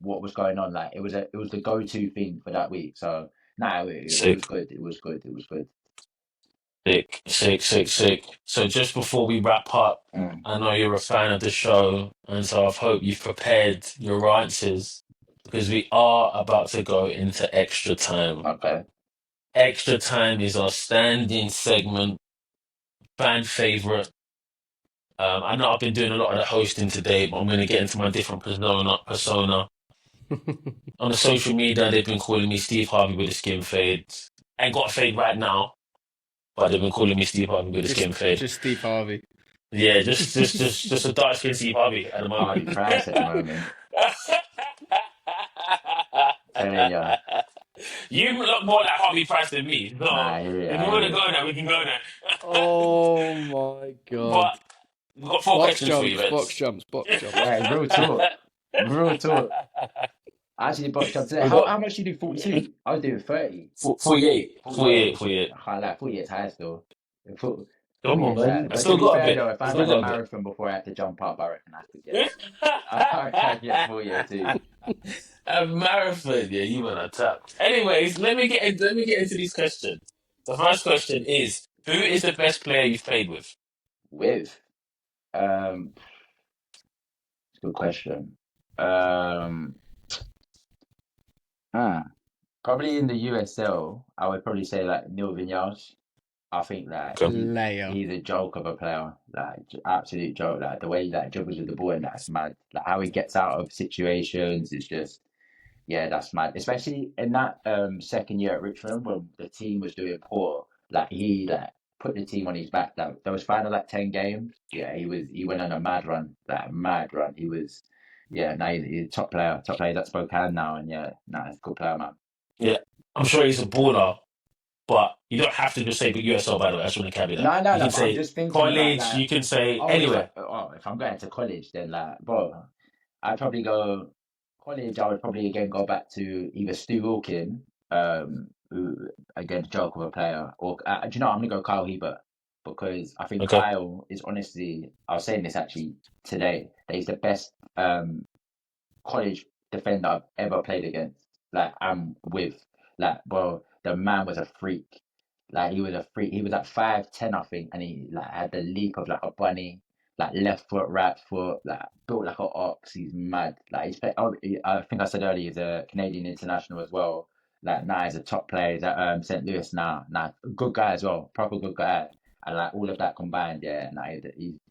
what was going on. Like it was the go-to thing for that week. So it was good. It was good.
Sick. So just before we wrap up, I know you're a fan of the show, and so I hope you've prepared your answers, because we are about to go into extra time.
Okay.
Extra time is our standing segment, fan favorite. I know I've been doing a lot of the hosting today, but I'm going to get into my different persona. On the social media, they've been calling me Steve Harvey with a skin fade. I ain't got a fade right now, but they've been calling me Steve Harvey with a skin fade.
Just Steve Harvey.
Yeah, just a dark skin Steve Harvey at the moment.
Price at the moment.
You look more like Harvey Price than me. So if we want to go there, we can go there.
Oh my god!
But we've got four questions for you,
box jumps.
Yeah, real talk. Actually, box jumps. How much do you do? 42? I was doing 30.
48.
I can't lie. 48 is high still.
Come on, man. I still got a bit.
If I did a marathon before I had to jump up, I reckon I could get it. I can get 48 too.
A marathon, yeah, you want to tap. Anyways, let me get into these questions. The first question is: who is the best player you've played with?
It's a good question. Probably in the USL, I would probably say like Neil Vinyals. I think that he's a joke of a player, like absolute joke. Like the way he like dribbles with the ball, and that's mad. Like how he gets out of situations is just, that's mad. Especially in that second year at Richmond when the team was doing poor. Like he like put the team on his back. Like there was final like 10 games. Yeah, he went on a mad run. He was, now he's a top player. He's at Spokane now, and he's a good player, man.
Yeah, I'm sure he's a baller. But you don't have to just say USL, by the way. I just want to caveat that.
No.
You can say
just
college, like, you can say anywhere.
If I'm going to college, then I'd probably go college. I would probably again go back to either Stu Wilkin, who again joke of a player, or do you know I'm gonna go Kyle Hebert, because I think Kyle is honestly, I was saying this actually today, that he's the best college defender I've ever played against. Like I'm with the man was a freak. Like he was a freak. He was at 5'10", I think, and he like had the leap of like a bunny. like left foot, right foot, like built like an ox. He's mad. Like I think I said earlier, he's a Canadian international as well. Like now he's a top player. He's at St. Louis now. Now good guy as well, proper good guy. And like all of that combined, yeah, nah,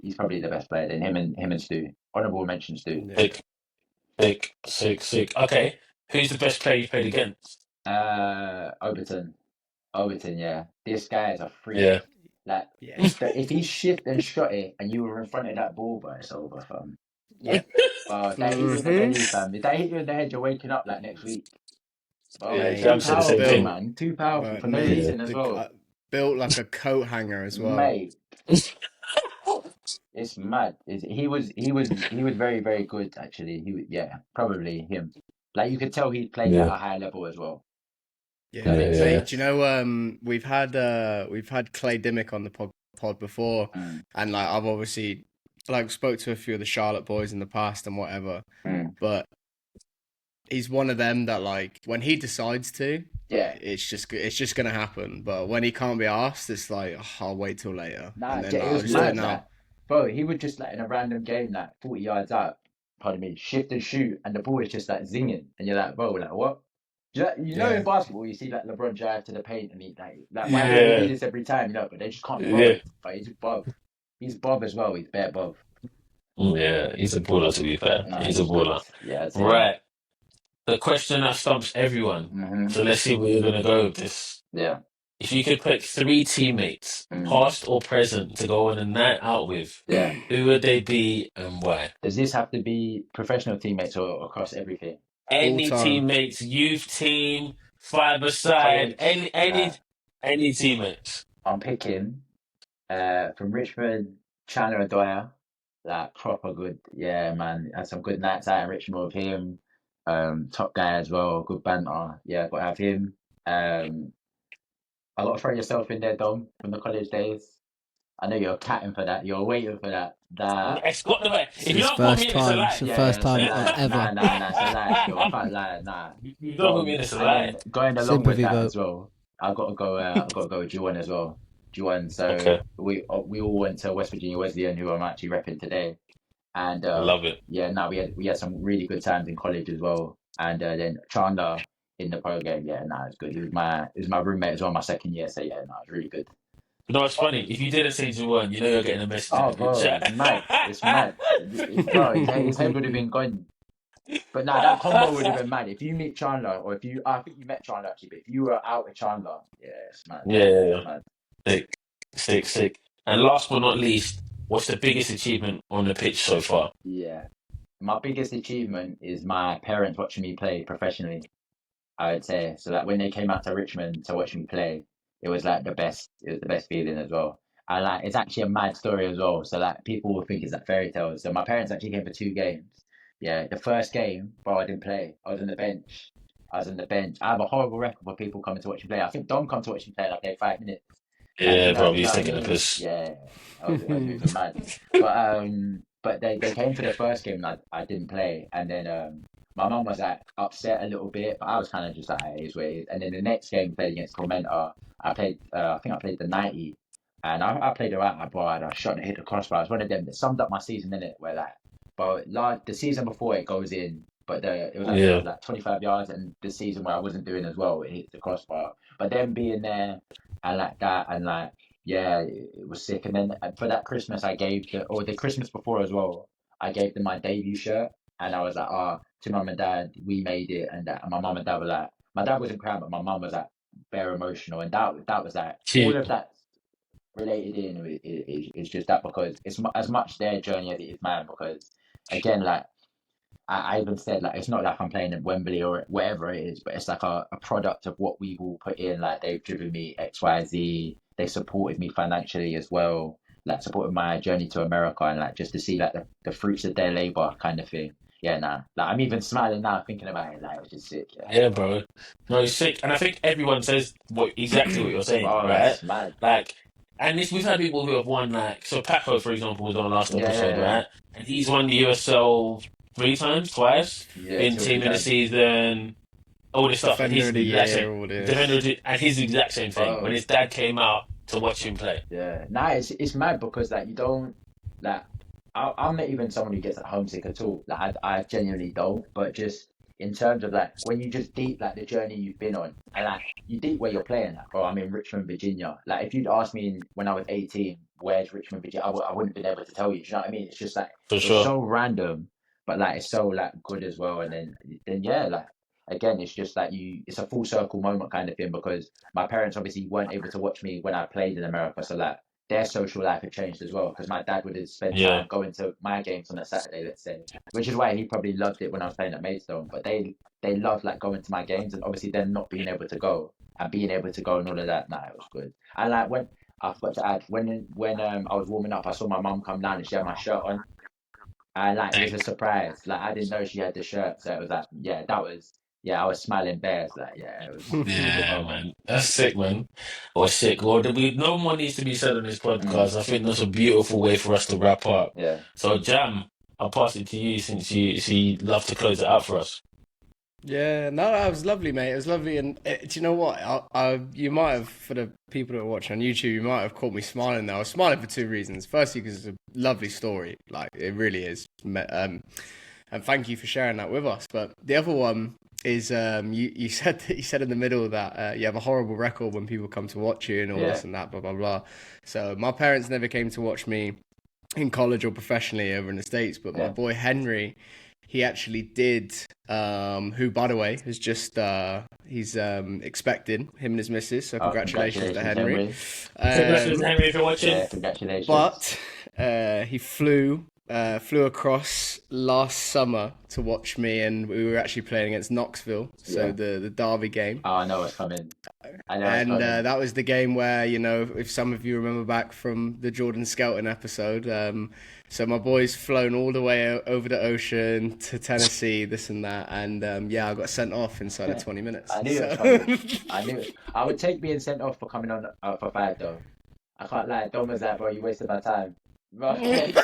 he's probably the best player. Then him and Stu. Honorable mention Stu.
Yeah.
Sick. Okay, who's the best player you played against?
Overton. Overton, yeah. This guy is a freak.
Yeah.
Like,
Yeah.
if he shift and shot it and you were in front of that ball, but it's over, fam.
Yeah.
That hit you in the belly, fam. If that hit you in the head, you're waking up like next week. Bro,
Yeah,
he's
Mate,
too
Jam said the same
powerful,
thing.
man. Too powerful for no
mate,
reason as well.
built like a coat hanger as well.
Mate, it's mad. He was very, very good actually. Yeah, probably him. Like you could tell he played at
Yeah.
a high level as well.
Yeah,
That makes
mate.
Yeah.
sense.
Do you know we've had Clay Dimmick on the pod before, and like I've obviously like spoke to a few of the Charlotte boys in the past and whatever, but he's one of them that like when he decides to,
Yeah.
it's just gonna happen. But when he can't be asked, it's like I'll wait till later.
Nah,
and then
it
like, I'll
was
just do it
mad.
now.
Like, bro, he would just like in a random game, like 40 yards out, pardon me, shift and shoot, and the ball is just like zinging, and you're like, bro, like what? You know,
Yeah.
in basketball, you see like LeBron drive to the paint, and he like why don't
Yeah.
they do this every time? You know, but they just can't be
Yeah.
bothered. But he's Bob. He's Bob as well. He's bare Bob.
Yeah, he's a baller, to be fair.
Nah,
He's a baller.
Yeah, that's
Right. The question that stumps everyone.
Mm-hmm.
So let's see where you're going to go with this.
Yeah.
If you could pick 3 teammates, past or present, to go on a night out with,
Yeah.
who would they be and why?
Does this have to be professional teammates or across everything?
Any
All-time.
teammates, youth team, five-a-side, any teammates.
I'm picking from Richmond, Chandler Dwyer. Like proper good. Yeah, man. Had some good nights out in Richmond with him. Top guy as well, good banter. Yeah, gotta have him. I gotta throw yourself in there, Dom, from the college days. I know you're catting for that. You're waiting for that.
It's got the way. If you
his
don't put me
first
in, it's a
time.
lie.
It's the first time ever.
Nah, it's a lie. Yo, I can't lie. Nah.
You don't put me in, it's a
And
lie.
then going along
Sympathy
with that
vote.
as well, I've got to go. I've got to go with Juwan as well. Juwan. So
Okay.
we all went to West Virginia Wesleyan, who I'm actually repping today. And
I love it.
yeah, no, we had some really good times in college as well. And then Chandler in the pro game, yeah, no, it's good. He was my roommate as well, my second year. So yeah, no, it's really good.
You know, it's funny. If you didn't say Juwan, you know you're getting a message.
Oh,
in the group
bro,
chat.
it's mad. It's mad. Bro, his head would have been gone. But nah, that combo would have been mad. If you meet Chandler, or I think you met Chandler actually, but if you were out with Chandler, yeah, it's mad.
Yeah.
It's mad.
Sick. And last but not least, what's the biggest achievement on the pitch so far?
Yeah. My biggest achievement is my parents watching me play professionally, I would say. So that when they came out to Richmond to watch me play, it was like the best. It was the best feeling as well. And like it's actually a mad story as well. So like people will think it's like fairy tales. So my parents actually came for 2 games. Yeah, the first game, bro, I didn't play. I was on the bench. I have a horrible record for people coming to watch me play. I think Dom come to watch me play like they 5 minutes.
Yeah,
Like,
probably
you
he's
know what I
taking a
mean?
piss.
Yeah, I was moving mad. But they came for the first game and I didn't play. And then my mum was like upset a little bit, but I was kind of just like, hey, it's what it is. And then the next game I played against Tormentor. I think I played the 90, and I played alright. Bro, I shot and hit the crossbar. It was one of them that summed up my season in it. Where like, but like the season before it goes in, but it was like 25 yards, and the season where I wasn't doing as well, it hit the crossbar. But then being there and like that, and like yeah, it was sick. And then for that Christmas, the Christmas before as well, I gave them my debut shirt, and I was like, to mum and dad, we made it, and my mum and dad were like, my dad wasn't crying, but my mum was like very emotional, and that was like all of that related in is just that because it's as much their journey as it is mine. Because again, like I even said, like it's not like I'm playing at Wembley or wherever it is, but it's like a product of what we all put in. Like they've driven me XYZ, they supported me financially as well, like supported my journey to America, and like just to see like the fruits of their labor kind of thing. Yeah, nah. Like I'm even smiling now thinking about it. Like it's just sick.
Yeah, bro. No, it's sick. And I think everyone says exactly what you're saying,
Oh,
right?
that's mad.
Like, and we've had people who have won, like, so Paco, for example, was on last episode, right? And he's won the USL 3 times, twice, been team of the season, all this stuff. And he's
Defender of the
the exact
year,
same.
all this.
And he's the exact same thing. When his dad came out to watch him play.
Yeah, nah, it's mad because like you don't like I'm not even someone who gets like, homesick at all. Like I genuinely don't. But just in terms of like when you just deep like the journey you've been on, and like you deep where you're playing. Like, bro, I'm in Richmond, Virginia. Like if you'd asked me when I was 18, where's Richmond, Virginia, I wouldn't have been able to tell you. Do you know what I mean? It's just like
For
it's
sure.
so random, but like it's so like good as well. And then yeah, like again, it's just like it's a full circle moment kind of thing because my parents obviously weren't able to watch me when I played in America, so like their social life had changed as well because my dad would have spent
Yeah.
time going to my games on a Saturday, let's say, which is why he probably loved it when I was playing at Maidstone. But they loved like going to my games and obviously them not being able to go and being able to go and all of that. Nah, it was good. And like when I forgot to add when I was warming up, I saw my mum come down and she had my shirt on. And like it was a surprise. Like I didn't know she had the shirt, so it was like I was smiling bears. Like it was a good
Yeah,
moment.
man. That's sick, man. Or sick. Well, no more needs to be said on this podcast. I think that's a beautiful way for us to wrap up.
Yeah.
So, Jam, I'll pass it to you since you love to close it out for us.
Yeah, no, that was lovely, mate. It was lovely, and do you know what? You might have, for the people that are watching on YouTube, you might have caught me smiling there. I was smiling for two reasons. Firstly, because it's a lovely story, like it really is. And thank you for sharing that with us. But the other one is, you said in the middle that you have a horrible record when people come to watch you and all this and that, blah blah blah. So my parents never came to watch me in college or professionally over in the States, but my boy Henry, he actually did, who, by the way, is just, he's expecting, him and his missus, so congratulations to Henry.
Congratulations, Henry, if you're watching.
Yeah, congratulations.
But he flew across last summer to watch me, and we were actually playing against Knoxville, so the Derby game.
Oh, I know what's coming.
That was the game where, you know, if some of you remember back from the Jordan Skelton episode, so my boy's flown all the way over the ocean to Tennessee, this and that, and I got sent off inside of 20 minutes.
I knew it was coming. I knew it. I would take being sent off for coming on for 5 though. I can't lie. Dom was like, bro, you wasted my time. I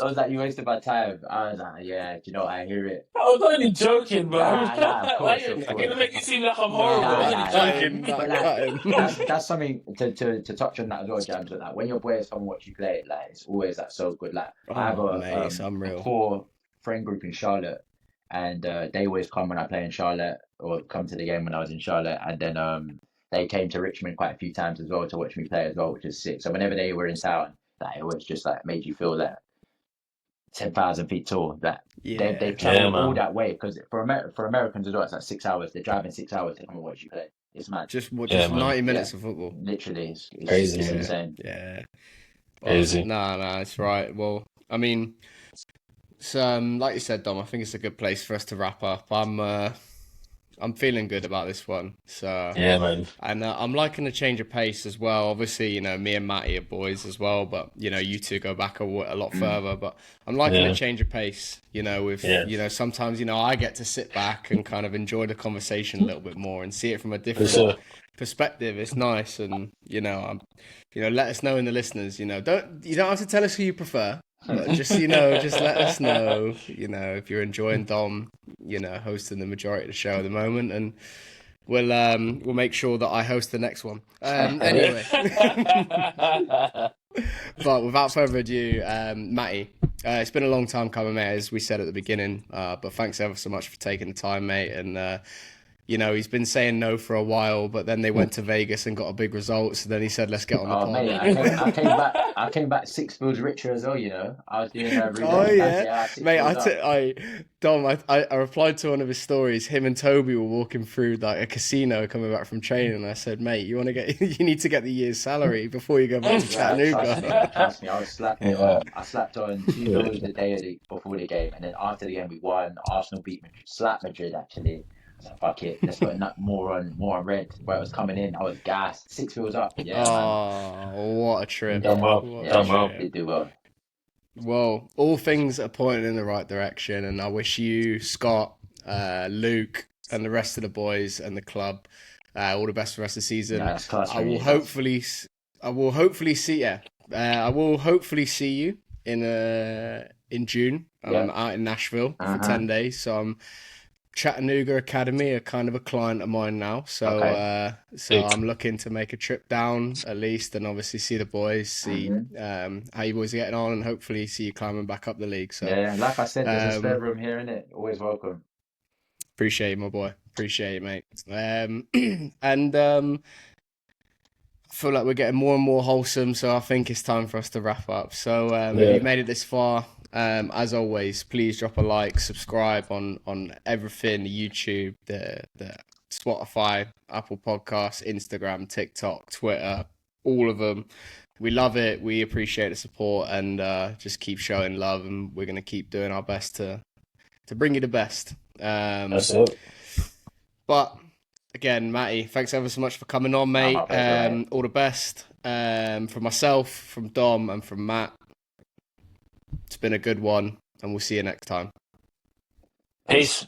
was like, you wasted my time. I was like, yeah, do you know what? I hear it.
I was only joking, bro.
Of course.
You're gonna make it seem like I'm horrible. I was only joking.
But that's something to touch on that as well, Jams. Like when your boys come and watch you play, like it's always like so good. Like I have a core friend group in Charlotte, and they always come when I play in Charlotte or come to the game when I was in Charlotte, and then they came to Richmond quite a few times as well to watch me play as well, which is sick. So whenever they were in town, like it was just like made you feel that 10,000 feet tall. That they travel all that way because for Americans as well, it's like 6 hours. They're driving 6 hours to come and watch you play. It's mad.
Just 90 minutes of football.
Literally, it's
crazy.
It's insane.
Yeah.
Crazy.
No, it's right. Well, I mean, so like you said, Dom, I think it's a good place for us to wrap up. I'm feeling good about this one. So
yeah, man.
And I'm liking the change of pace as well. Obviously, you know, me and Matty are boys as well, but you know, you two go back a lot further. But I'm liking the change of pace. You know, with you know, sometimes I get to sit back and kind of enjoy the conversation a little bit more and see it from a different perspective. It's nice, and let us know in the listeners. You don't have to tell us who you prefer. But just let us know, if you're enjoying Dom, hosting the majority of the show at the moment, and we'll make sure that I host the next one. Anyway, but without further ado, Matty, it's been a long time coming, mate, as we said at the beginning. But thanks ever so much for taking the time, mate, and. He's been saying no for a while, but then they went to Vegas and got a big result. So then he said, "Let's get on the pod."
Mate, I came back 6 fields richer as well. I was doing that.
Mate, Dom, I replied to one of his stories. Him and Toby were walking through like a casino coming back from training, and I said, "Mate, you need to get the year's salary before you go back to Chattanooga."
Trust me, I was slapping it on. I slapped on 2 goals a day before the game, and then after the game we won. Arsenal beat Madrid, slapped Madrid actually. So fuck it, let's put more on red. Where it was coming in, I was gassed. 6 wheels up. Yeah.
Oh, what a trip!
Done well.
They do well.
Well, all things are pointing in the right direction, and I wish you, Scott, Luke, and the rest of the boys and the club all the best for the rest of the season.
Yeah, that's class.
I will hopefully see you in June. I'm out in Nashville for 10 days, so I'm Chattanooga Academy are kind of a client of mine now, so
Okay.
so
Big.
I'm looking to make a trip down at least, and obviously see the boys, see how you boys are getting on, and hopefully see you climbing back up the league. So
Yeah, like I said, there's a spare
um,
room here, innit? Always welcome.
appreciate you, my boy. Appreciate you, mate. And I feel like we're getting more and more wholesome, so I think it's time for us to wrap up. So if you've made it this far, as always, please drop a like, subscribe on everything, the YouTube, the Spotify, Apple Podcasts, Instagram, TikTok, Twitter, all of them. We love it. We appreciate the support, and just keep showing love, and we're gonna keep doing our best to bring you the best.
That's it.
But again, Matty, thanks ever so much for coming on,
Nah,
mate.
my pleasure, mate.
All the best from myself, from Dom, and from Matt. It's been a good one, and we'll see you next time.
Peace.